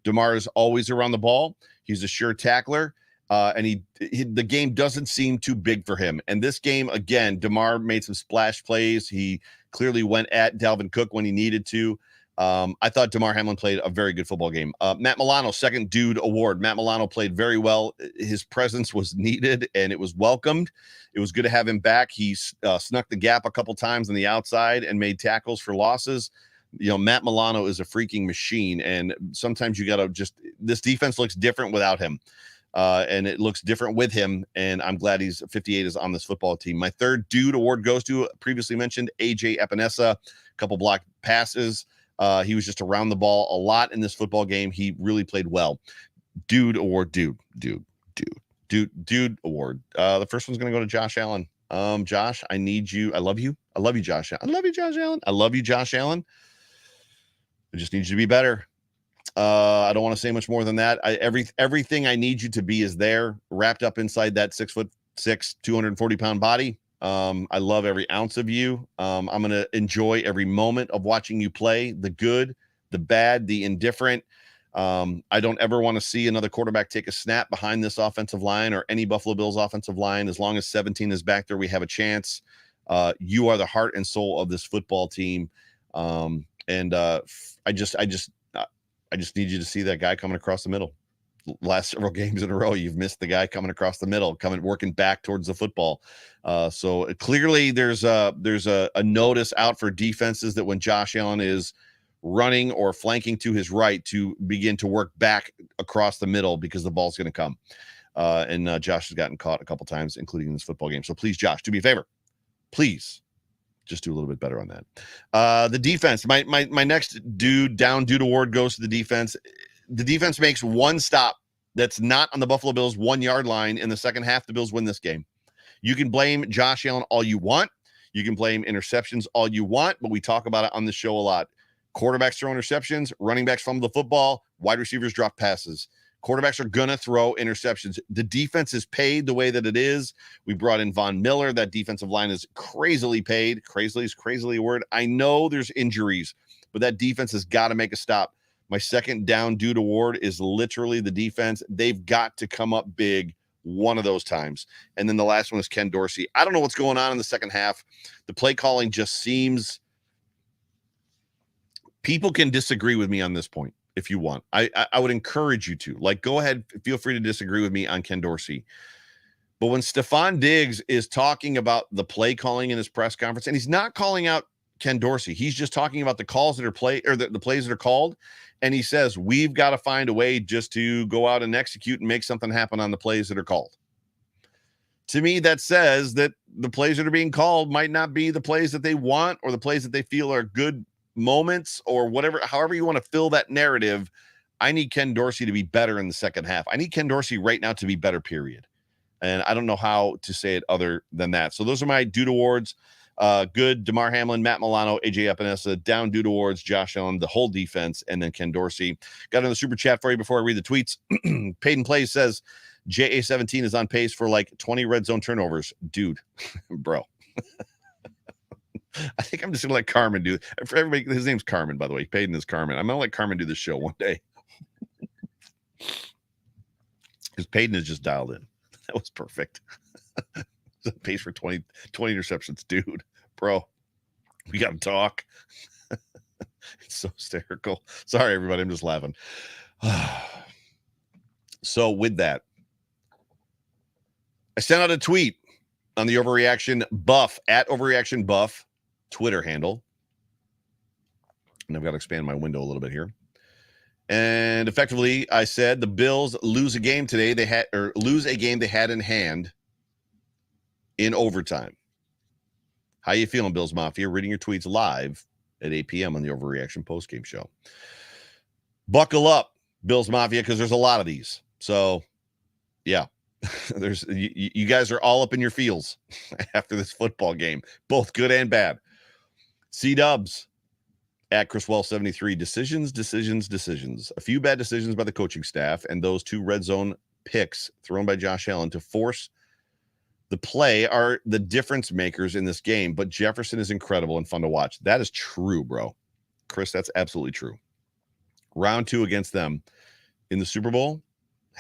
Damar is always around the ball. He's a sure tackler, and the game doesn't seem too big for him. And this game, again, Damar made some splash plays. He clearly went at Dalvin Cook when he needed to. I thought Damar Hamlin played a very good football game. Matt Milano, second Dude Award. Matt Milano played very well. His presence was needed, and it was welcomed. It was good to have him back. He snuck the gap a couple times on the outside and made tackles for losses. You know, Matt Milano is a freaking machine, and sometimes you got to this defense looks different without him, and it looks different with him, and I'm glad he's 58 is on this football team. My third Dude Award goes to previously mentioned AJ Epinesa, a couple blocked passes. He was just around the ball a lot in this football game. He really played well. Dude Award, Dude Award. The first one's going to go to Josh Allen. Josh, I need you. I love you. I love you, Josh. I love you, Josh Allen. I love you, Josh Allen. I just need you to be better. I don't want to say much more than that. Everything I need you to be is there, wrapped up inside that 6'6", 240-pound body. I love every ounce of you. I'm going to enjoy every moment of watching you play, the good, the bad, the indifferent. I don't ever want to see another quarterback take a snap behind this offensive line or any Buffalo Bills offensive line. As long as 17 is back there, we have a chance. You are the heart and soul of this football team. And I just need you to see that guy coming across the middle. Last several games in a row, you've missed the guy coming across the middle, working back towards the football. So clearly there's a notice out for defenses that when Josh Allen is running or flanking to his right, to begin to work back across the middle because the ball's going to come. And Josh has gotten caught a couple times, including in this football game. So please, Josh, do me a favor. Please just do a little bit better on that. The defense, my next Dude Award goes to the defense. The defense makes one stop that's not on the Buffalo Bills 1 yard line in the second half. The Bills win this game. You can blame Josh Allen all you want. You can blame interceptions all you want, but we talk about it on the show a lot. Quarterbacks throw interceptions, running backs fumble the football, wide receivers drop passes. Quarterbacks are going to throw interceptions. The defense is paid the way that it is. We brought in Von Miller. That defensive line is crazily paid. Crazily is crazily a word. I know there's injuries, but that defense has got to make a stop. My second Down Dude Award is literally the defense. They've got to come up big one of those times. And then the last one is Ken Dorsey. I don't know what's going on in the second half. The play calling just seems People can disagree with me on this point if you want. I would encourage you to. Like, go ahead, feel free to disagree with me on Ken Dorsey. But when Stefon Diggs is talking about the play calling in his press conference, and he's not calling out Ken Dorsey, he's just talking about the calls that are the plays that are called. And he says, we've got to find a way just to go out and execute and make something happen on the plays that are called. To me, that says that the plays that are being called might not be the plays that they want or the plays that they feel are good moments or whatever, however you want to fill that narrative. I need Ken Dorsey to be better in the second half. I need Ken Dorsey right now to be better, period. And I don't know how to say it other than that. So those are my dude awards. Good, DeMar Hamlin, Matt Milano, AJ Epinesa. Down dude awards, Josh Allen, the whole defense, and then Ken Dorsey. Got another super chat for you before I read the tweets. Peyton Plays says, JA17 is on pace for like 20 red zone turnovers. Dude, bro. I think I'm just gonna let Carmen do it. For everybody, his name's Carmen, by the way. Peyton is Carmen. I'm gonna let Carmen do the show one day. Because Peyton is just dialed in. That was perfect. Pace for 20 interceptions. Dude, bro. We gotta talk. It's so hysterical. Sorry, everybody. I'm just laughing. So with that, I sent out a tweet on the Overreaction Buff at Overreaction Buff Twitter handle. And I've got to expand my window a little bit here. And effectively, I said the Bills lose a game today. Lose a game they had in hand in overtime. How you feeling, Bills Mafia? Reading your tweets live at 8 p.m. on the Overreaction Postgame Show. Buckle up, Bills Mafia, because there's a lot of these. So, yeah. There's you guys are all up in your feels after this football game, both good and bad. C-Dubs at Chriswell73. Decisions. A few bad decisions by the coaching staff and those two red zone picks thrown by Josh Allen to force the play are the difference makers in this game. But Jefferson is incredible and fun to watch. That is true, bro. Chris, that's absolutely true. Round 2 against them in the Super Bowl.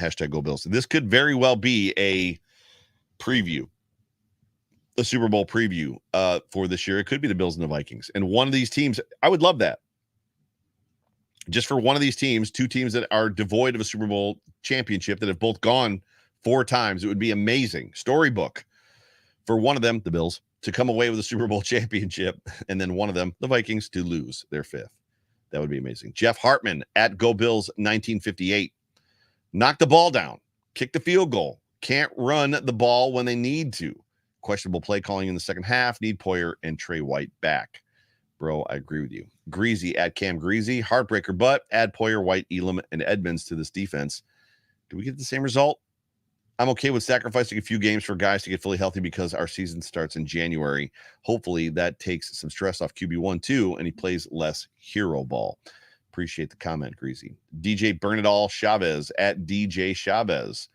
Hashtag Go Bills. This could very well be a preview, a Super Bowl preview for this year. It could be the Bills and the Vikings. And one of these teams, I would love that. Just for one of these teams, two teams that are devoid of a Super Bowl championship that have both gone 4 times. It would be amazing. Storybook for one of them, the Bills, to come away with a Super Bowl championship, and then one of them, the Vikings, to lose their 5th. That would be amazing. Jeff Hartman at Go Bills 1958. Knock the ball down. Kick the field goal. Can't run the ball when they need to. Questionable play calling in the second half. Need Poyer and Trey White back. Bro, I agree with you. Greasy at Cam Greasy. Heartbreaker, but add Poyer, White, Elam, and Edmunds to this defense. Do we get the same result? I'm okay with sacrificing a few games for guys to get fully healthy because our season starts in January. Hopefully that takes some stress off QB1 too, and he plays less hero ball. Appreciate the comment, Greasy. DJ Bernadal Chavez at DJ Chavez.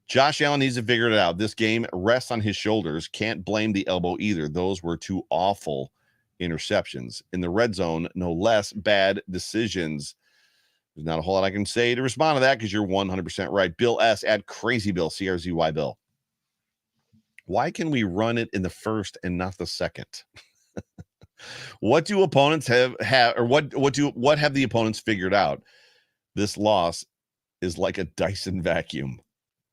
Josh Allen needs to figure it out. This game rests on his shoulders. Can't blame the elbow either. Those were 2 awful interceptions. In the red zone, no less bad decisions. There's not a whole lot I can say to respond to that because you're 100% right. Bill S. at Crazy Bill, CRZY Bill. Why can we run it in the first and not the second? What do opponents have or what have the opponents figured out? This loss is like a Dyson vacuum.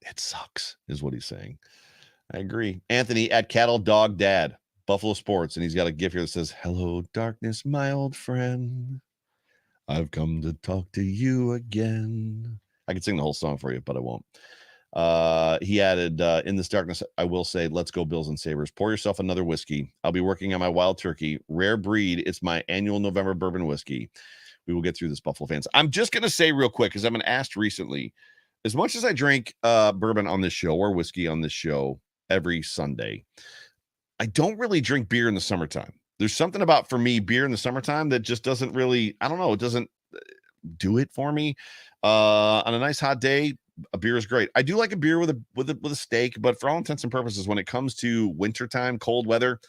It sucks, is what he's saying. I agree. Anthony at Cattle Dog Dad, Buffalo Sports, and he's got a GIF here that says, "Hello, darkness, my old friend. I've come to talk to you again." I could sing the whole song for you, but I won't. He added, in this darkness, I will say, let's go Bills and Sabres. Pour yourself another whiskey. I'll be working on my Wild Turkey. Rare breed. It's my annual November bourbon whiskey. We will get through this, Buffalo fans. I'm just going to say real quick, because I've been asked recently, as much as I drink bourbon on this show or whiskey on this show every Sunday, I don't really drink beer in the summertime. There's something about, for me, beer in the summertime that just doesn't really, I don't know, it doesn't do it for me. On a nice hot day, a beer is great. I do like a beer with a steak, but for all intents and purposes, when it comes to wintertime, cold weather,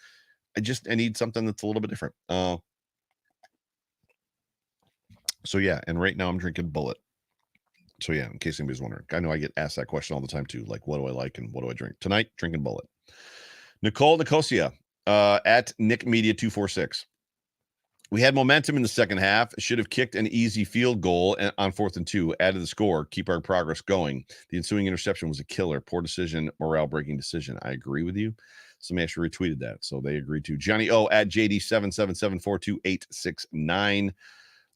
I need something that's a little bit different. So yeah, and right now I'm drinking Bullet. So yeah, in case anybody's wondering, I know I get asked that question all the time too. Like, what do I like and what do I drink? Tonight, drinking Bullet. Nicole Nicosia at Nick Media 246. We had momentum in the second half. Should have kicked an easy field goal on 4th and 2, added the score, keep our progress going. The ensuing interception was a killer. Poor decision, morale-breaking decision. I agree with you. Somebody actually retweeted that, so they agreed to. Johnny O at JD777428669.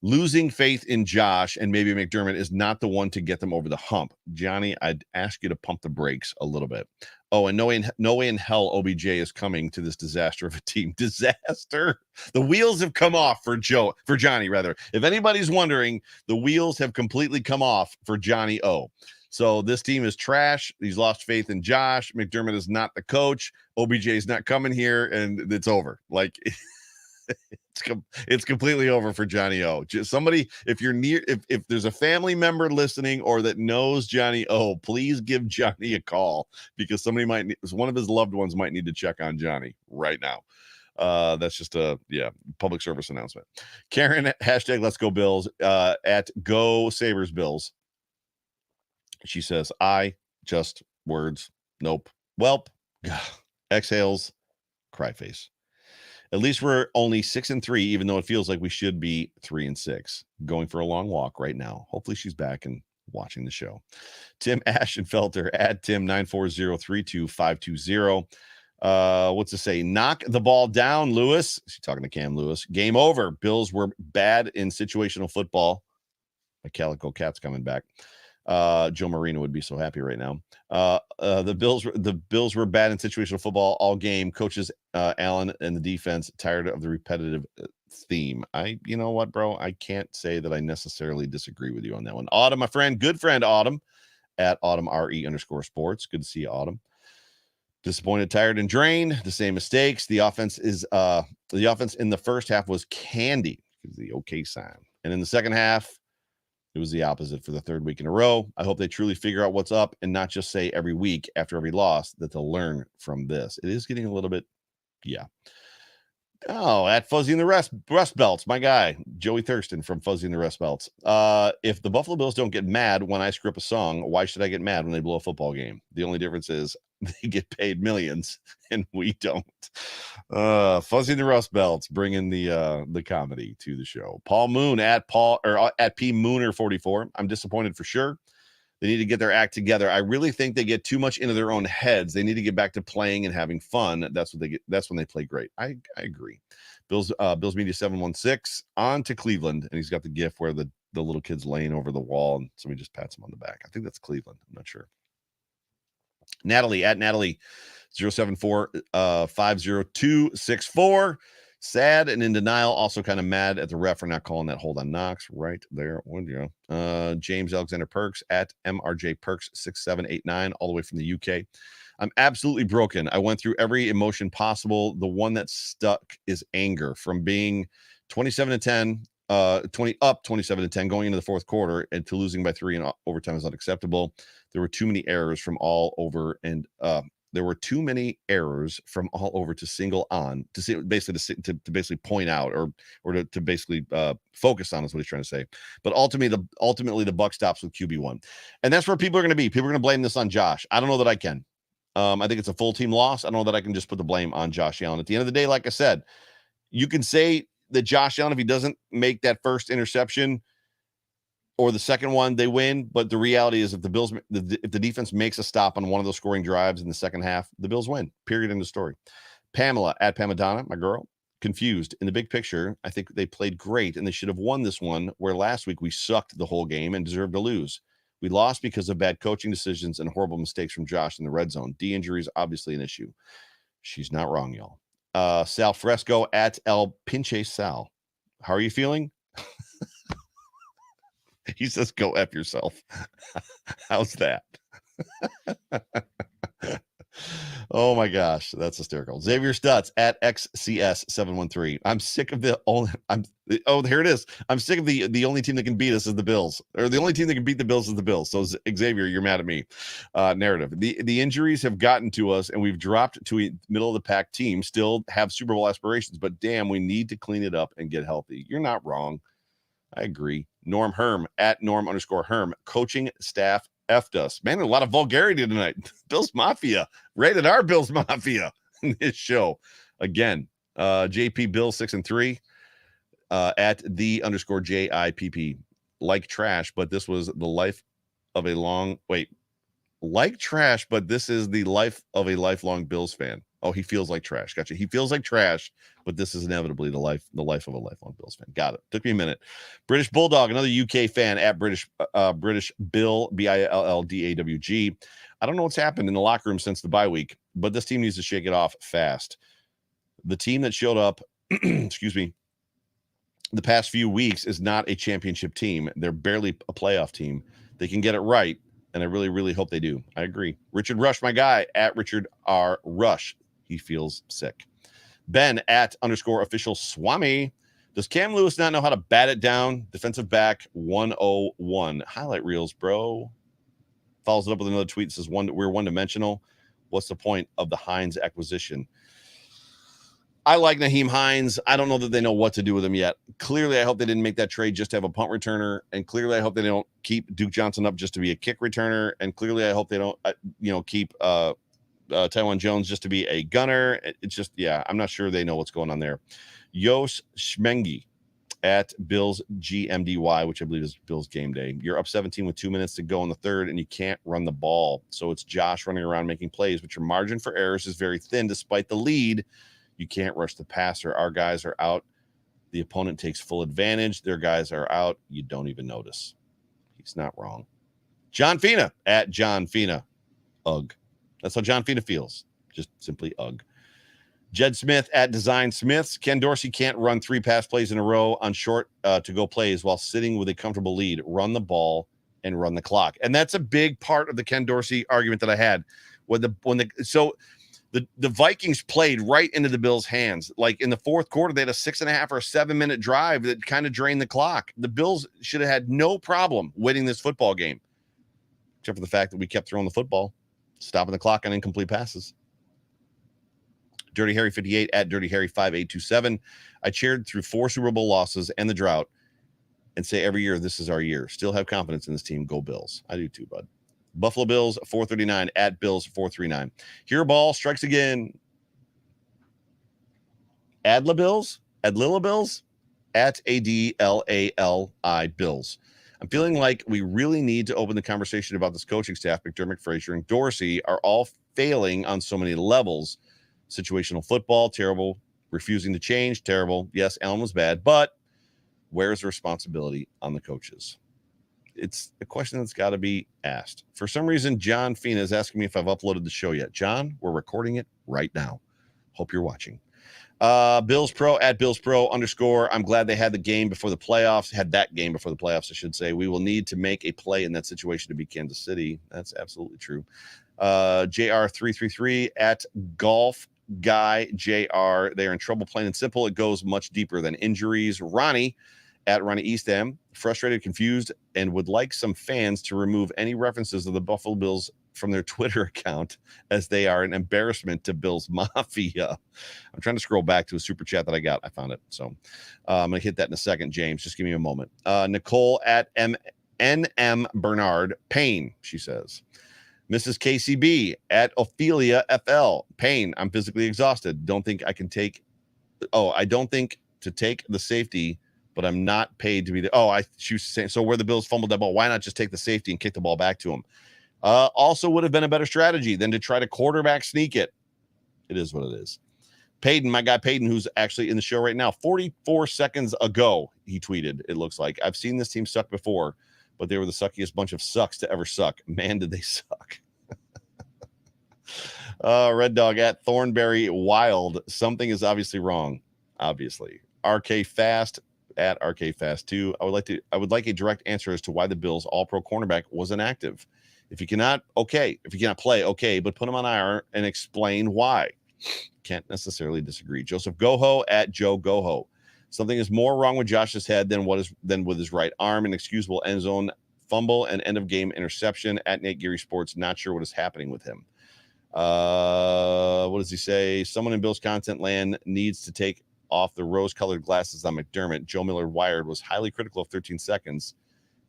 Losing faith in Josh and maybe McDermott is not the one to get them over the hump. Johnny, I'd ask you to pump the brakes a little bit. Oh, and no way in hell OBJ is coming to this disaster of a team. Disaster. The wheels have come off for Johnny, rather. If anybody's wondering, the wheels have completely come off for Johnny O. So this team is trash. He's lost faith in Josh. McDermott is not the coach. OBJ is not coming here, and it's over. Like, it's completely over for Johnny O. Just somebody, if you're near, if there's a family member listening or that knows Johnny O, please give Johnny a call, because one of his loved ones might need to check on Johnny right now. That's just a public service announcement. Karen hashtag Let's Go Bills at Go Sabres Bills. She says, I just words. Nope. Welp. Exhales. Cry face. At least we're only 6-3, even though it feels like we should be 3-6. Going for a long walk right now. Hopefully she's back and watching the show. Tim Ashenfelter at Tim940325220. What's it say? Knock the ball down, Lewis. She's talking to Cam Lewis. Game over. Bills were bad in situational football. My Calico Cat's coming back. Joe Marino would be so happy right now. The Bills were bad in situational football all game. Coaches Allen and the defense tired of the repetitive theme. You know what, bro? I can't say that I necessarily disagree with you on that one. Autumn, my friend, good friend Autumn at Autumn RE_sports. Good to see you, Autumn. Disappointed, tired, and drained. The same mistakes. The offense in the first half was candy. The okay sign, and in the second half, it was the opposite for the third week in a row. I hope they truly figure out what's up and not just say every week after every loss that they'll learn from this. It is getting a little bit, Oh, at Fuzzy and the Rust Belts, my guy, Joey Thurston from Fuzzy and the Rust Belts. If the Buffalo Bills don't get mad when I screw up a song, why should I get mad when they blow a football game? The only difference is they get paid millions and we don't. Fuzzy and the Rust Belts bringing the comedy to the show. Paul Moon at P Mooner 44. I'm disappointed for sure. They need to get their act together. I really think they get too much into their own heads. They need to get back to playing and having fun. That's when they play great. I agree. Bills Media 716 on to Cleveland, and he's got the gif where the little kid's laying over the wall and somebody just pats him on the back. I think that's Cleveland. I'm not sure. Natalie at Natalie 074-50264. Sad and in denial, also kind of mad at the ref for not calling that hold on Knox right there. James Alexander Perks at MRJ Perks 6789, all the way from the UK. I'm absolutely broken. I went through every emotion possible. The one that stuck is anger from being 27-10, 27-10 going into the fourth quarter and to losing by 3 in overtime is unacceptable. There were too many errors from all over and there were too many errors from all over to single on to see to basically point out or to basically focus on is what he's trying to say. But ultimately the buck stops with QB1, and that's where people are going to be. People are going to blame this on Josh. I don't know that I can. I think it's a full team loss. I don't know that I can just put the blame on Josh Allen. At the end of the day, like I said, you can say that Josh Allen, if he doesn't make that first interception or the second one, they win. But the reality is if if the defense makes a stop on one of those scoring drives in the second half, the Bills win. Period. End of story. Pamela at Pamadonna, my girl, confused. In the big picture, I think they played great and they should have won this one, where last week we sucked the whole game and deserved to lose. We lost because of bad coaching decisions and horrible mistakes from Josh in the red zone. D injury is obviously an issue. She's not wrong, y'all. Sal Fresco at El Pinche Sal. How are you feeling? He says, go F yourself. How's that? Oh my gosh, that's hysterical. Xavier Stutz at XCS713. I'm sick of here it is. I'm sick of the only team that can beat us is the Bills, or the only team that can beat the Bills is the Bills. So Xavier, you're mad at me. Narrative. The injuries have gotten to us and we've dropped to a middle of the pack team, still have Super Bowl aspirations, but damn, we need to clean it up and get healthy. You're not wrong. I agree. Norm Herm at Norm_Herm. Coaching staff effed us. Man, a lot of vulgarity tonight. Bills Mafia. Rated R Bills Mafia in this show. Again, JP Bills 6-3. at _JIPP. Like trash, but this was the life of a long like trash, but this is the life of a lifelong Bills fan. Oh, he feels like trash. Gotcha. He feels like trash, but this is inevitably the life of a lifelong Bills fan. Got it. Took me a minute. British Bulldog, another UK fan at British Bill, BILLDAWG. I don't know what's happened in the locker room since the bye week, but this team needs to shake it off fast. The team that showed up, excuse me, the past few weeks is not a championship team. They're barely a playoff team. They can get it right, and I really, really hope they do. I agree. Richard Rush, my guy, at Richard R. Rush. He feels sick. Ben at _official Swami. Does Cam Lewis not know how to bat it down? Defensive back 101. Highlight reels, bro. Follows it up with another tweet. Says we're one-dimensional. What's the point of the Hines acquisition? I like Nyheim Hines. I don't know that they know what to do with him yet. Clearly, I hope they didn't make that trade just to have a punt returner. And clearly, I hope they don't keep Duke Johnson up just to be a kick returner. And clearly, I hope they don't, keep Taiwan Jones just to be a gunner. It's just, I'm not sure they know what's going on there. Yos Schmengi at Bills GMDY, which I believe is Bills game day. You're up 17 with 2 minutes to go in the third, and you can't run the ball. So it's Josh running around making plays, but your margin for errors is very thin despite the lead. You can't rush the passer. Our guys are out. The opponent takes full advantage. Their guys are out. You don't even notice. He's not wrong. John Fina at John Fina. Ugh. That's how John Fina feels. Just simply ugh. Jed Smith at Design Smiths. Ken Dorsey can't run 3 pass plays in a row on short to-go plays while sitting with a comfortable lead. Run the ball and run the clock. And that's a big part of the Ken Dorsey argument that I had. The Vikings played right into the Bills' hands. Like in the fourth quarter, they had a 6.5 or 7 minute drive that kind of drained the clock. The Bills should have had no problem winning this football game, except for the fact that we kept throwing the football, stopping the clock on incomplete passes. Dirty Harry 58 at Dirty Harry 5827. I cheered through 4 Super Bowl losses and the drought and say every year, this is our year. Still have confidence in this team. Go Bills. I do too, bud. Buffalo Bills 439 at Bills 439. Here ball strikes again. Adla Bills at ADLALI Bills. I'm feeling like we really need to open the conversation about this coaching staff. McDermott, Frazier, and Dorsey are all failing on so many levels. Situational football, terrible. Refusing to change, terrible. Yes, Allen was bad, but where's the responsibility on the coaches? It's a question that's got to be asked. For some reason, John Fina is asking me if I've uploaded the show yet. John, we're recording it right now. Hope you're watching. Bills Pro at Bills Pro _. I'm glad they had that game before the playoffs, I should say. We will need to make a play in that situation to beat Kansas City. That's absolutely true. JR333 at Golf Guy JR. They are in trouble, plain and simple. It goes much deeper than injuries. Ronnie at Ronnie Eastham, frustrated, confused, and would like some fans to remove any references of the Buffalo Bills from their Twitter account, as they are an embarrassment to Bills Mafia. I'm trying to scroll back to a super chat that I got. I found it. So I'm going to hit that in a second, James. Just give me a moment. Nicole at NM Bernard Payne, she says. Mrs. KCB at Ophelia FL. Payne, I'm physically exhausted. I don't think to take the safety, but I'm not paid to be there. She was saying, so where the Bills fumbled that ball, why not just take the safety and kick the ball back to him? Also would have been a better strategy than to try to quarterback sneak it. It is what it is. Payton, my guy Payton, who's actually in the show right now, 44 seconds ago, he tweeted, it looks like, I've seen this team suck before, but they were the suckiest bunch of sucks to ever suck. Man, did they suck. Red Dog at Thornberry Wild. Something is obviously wrong. Obviously. RK Fast at RK Fast 2. I would like a direct answer as to why the Bills all-pro cornerback was inactive. If you cannot play, okay, but put him on IR and explain why. Can't necessarily disagree. Joseph Goho at Joe Goho. Something is more wrong with Josh's head than with his right arm. Inexcusable end zone fumble and end of game interception at Nate Geary Sports. Not sure what is happening with him. What does he say? Someone in Bills content land needs to take off the rose-colored glasses on McDermott. Joe Miller Wired was highly critical of 13 seconds,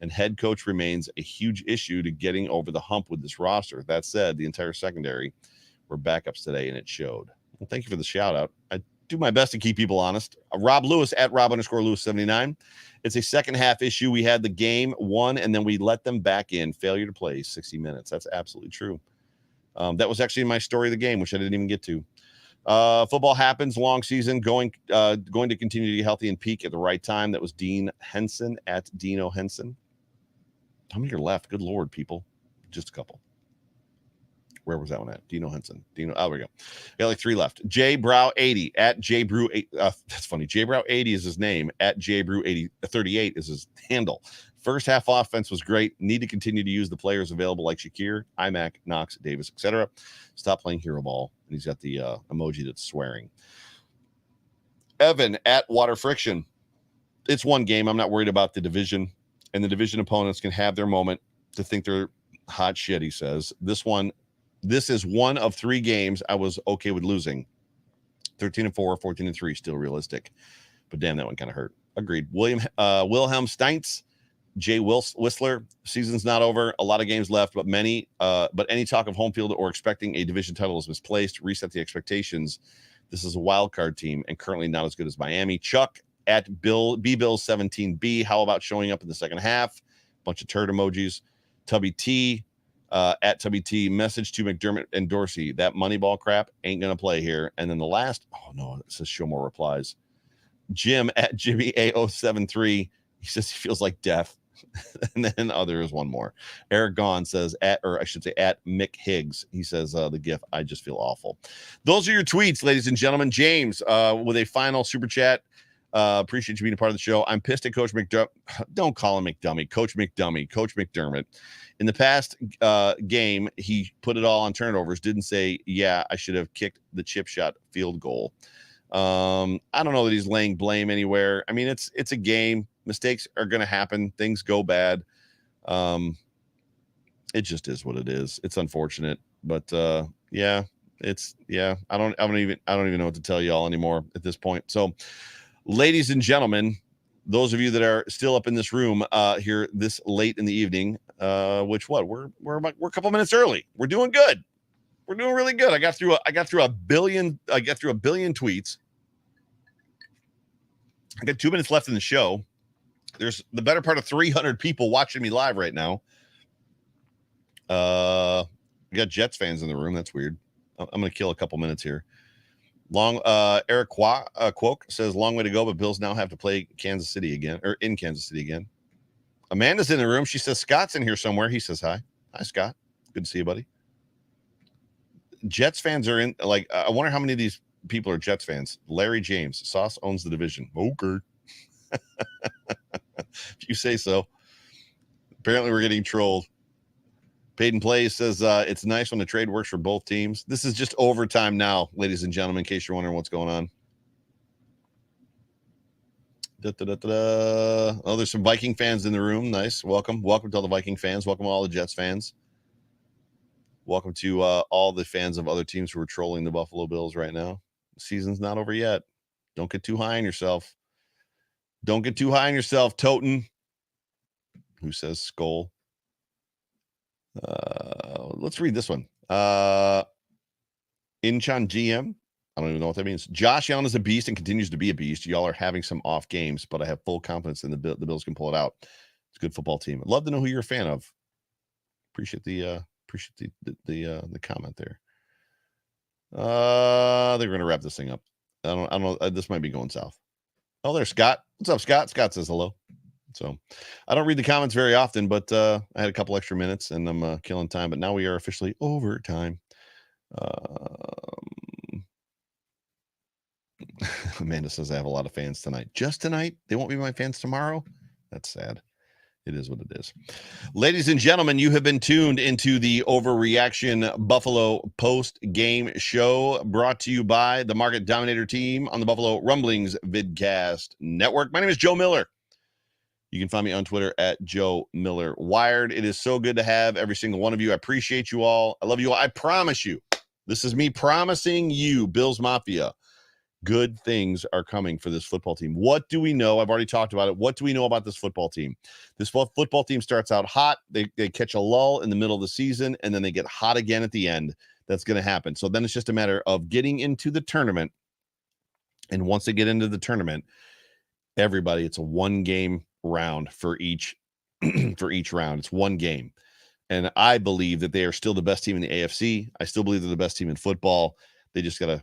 and head coach remains a huge issue to getting over the hump with this roster. That said, the entire secondary were backups today, and it showed. Well, thank you for the shout-out. I do my best to keep people honest. Rob Lewis at Rob_Lewis79. It's a second half issue. We had the game won, and then we let them back in. Failure to play 60 minutes. That's absolutely true. That was actually my story of the game, which I didn't even get to. Football happens, long season, going to continue to be healthy and peak at the right time. That was Dean Henson at Dino Henson. How many are left? Good Lord, people. Just a couple. Where was that one at? Dino Henson. There we go. Got like 3 left. J Brow 80 at J Brew 8. That's funny. J Brow 80 is his name. At J Brew 80 38 is his handle. First half offense was great. Need to continue to use the players available like Shakir, Imac, Knox, Davis, etc. Stop playing hero ball. And he's got the emoji that's swearing. Evan at Water Friction. It's one game. I'm not worried about the division. And the division opponents can have their moment to think they're hot shit, he says. This is one of 3 games I was okay with losing. 13-4, 14-3, still realistic. But damn, that one kind of hurt. Agreed. Wilhelm Steintz, Jay Whistler. Season's not over. A lot of games left, but any talk of home field or expecting a division title is misplaced. Reset the expectations. This is a wild card team and currently not as good as Miami. Chuck at B-Bills17B. How about showing up in the second half? Bunch of turd emojis. Tubby T. At Tubby T, message to McDermott and Dorsey. That Moneyball crap ain't going to play here. And then the last, oh no, it says show more replies. Jim at Jimmy A073. He says he feels like death. And then there is one more. Eric Gahn says at Mick Higgs. He says the GIF, I just feel awful. Those are your tweets, ladies and gentlemen. James with a final super chat. Appreciate you being a part of the show. I'm pissed at Coach McDermott. Don't call him McDummy. Coach McDermott. In the past game, he put it all on turnovers. Didn't say, yeah, I should have kicked the chip shot field goal. I don't know that he's laying blame anywhere. I mean, it's a game. Mistakes are going to happen. Things go bad. It just is what it is. It's unfortunate, but I don't even know what to tell y'all anymore at this point. So, ladies and gentlemen, those of you that are still up in this room here this late in the evening, we're a couple minutes early. We're doing good. We're doing really good. I got through a billion tweets. I got 2 minutes left in the show. There's the better part of 300 people watching me live right now. We got Jets fans in the room. That's weird. I'm going to kill a couple minutes here. Eric Kwok says long way to go, but Bills now have to play Kansas City again, or in Kansas City again. Amanda's in the room. She says Scott's in here somewhere. He says hi. Hi, Scott. Good to see you, buddy. Jets fans are in. Like, I wonder how many of these people are Jets fans. Larry James. Sauce owns the division. Okay. If you say so. Apparently, we're getting trolled. Peyton Plays says it's nice when the trade works for both teams. This is just overtime now, ladies and gentlemen, in case you're wondering what's going on. Oh, there's some Viking fans in the room. Nice. Welcome to all the Viking fans. Welcome to all the Jets fans. Welcome to all the fans of other teams who are trolling the Buffalo Bills right now. The season's not over yet. Don't get too high on yourself. Don't get too high on yourself, Toten. Who says skull? Let's read this one. Inchan GM. I don't even know what that means. Josh Allen is a beast and continues to be a beast. Y'all are having some off games, but I have full confidence in the Bills can pull it out. It's a good football team. I'd love to know who you're a fan of. Appreciate the comment there. They're going to wrap this thing up. I don't know. This might be going south. Oh, there's Scott. What's up, Scott? Scott says hello. So I don't read the comments very often, but I had a couple extra minutes and I'm killing time. But now we are officially overtime. Amanda says I have a lot of fans tonight. Just tonight? They won't be my fans tomorrow? That's sad. It is what it is. Ladies and gentlemen, you have been tuned into the Overreaction Buffalo Post-Game Show, brought to you by the Market Dominator team on the Buffalo Rumblings Vidcast Network. My name is Joe Miller. You can find me on Twitter at Joe Miller Wired. It is so good to have every single one of you. I appreciate you all. I love you all. I promise you, this is me promising you, Bills Mafia, good things are coming for this football team. What do we know? I've already talked about it. What do we know about this football team? This football team starts out hot. They catch a lull in the middle of the season, and then they get hot again at the end. That's going to happen. So then it's just a matter of getting into the tournament And once they get into the tournament, everybody, it's a 1-game round for each for each round. It's 1 game. And I believe that they are still the best team in the AFC. I still believe they're the best team in football. They just got to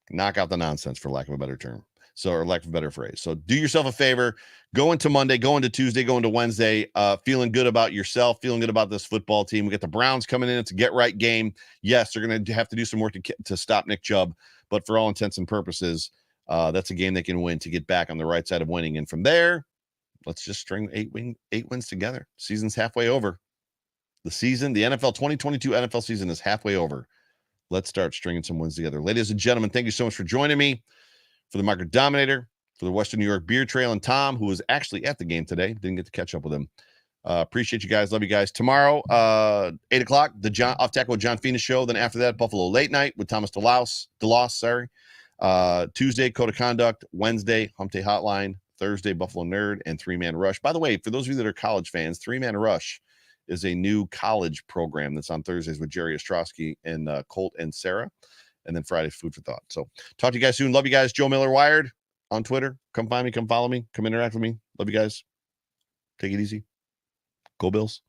knock out the nonsense, for lack of a better term. So, or lack of a better phrase. So do yourself a favor, go into Monday, go into Tuesday, go into Wednesday, feeling good about yourself, feeling good about this football team. We got the Browns coming in. It's a get-right game. Yes, they're going to have to do some work to stop Nick Chubb, but for all intents and purposes, that's a game they can win to get back on the right side of winning. And from there, let's just string 8 wins together. Season's halfway over. The NFL 2022 NFL season is halfway over. Let's start stringing some wins together. Ladies and gentlemen, thank you so much for joining me. For the Market Dominator, for the Western New York Beer Trail, and Tom, who was actually at the game today. Didn't get to catch up with him. Appreciate you guys. Love you guys. Tomorrow, 8 o'clock, the Off Tackle with John Fina show. Then after that, Buffalo Late Night with Thomas DeLoss, sorry. Tuesday, Code of Conduct. Wednesday, Hump Day Hotline. Thursday, Buffalo Nerd and 3-Man Rush. By the way, for those of you that are college fans, 3-Man Rush is a new college program that's on Thursdays with Jerry Ostrowski and Colt and Sarah. And then Friday's Food for Thought. So talk to you guys soon. Love you guys. Joe Miller Wired on Twitter. Come find me. Come follow me. Come interact with me. Love you guys. Take it easy. Go Bills.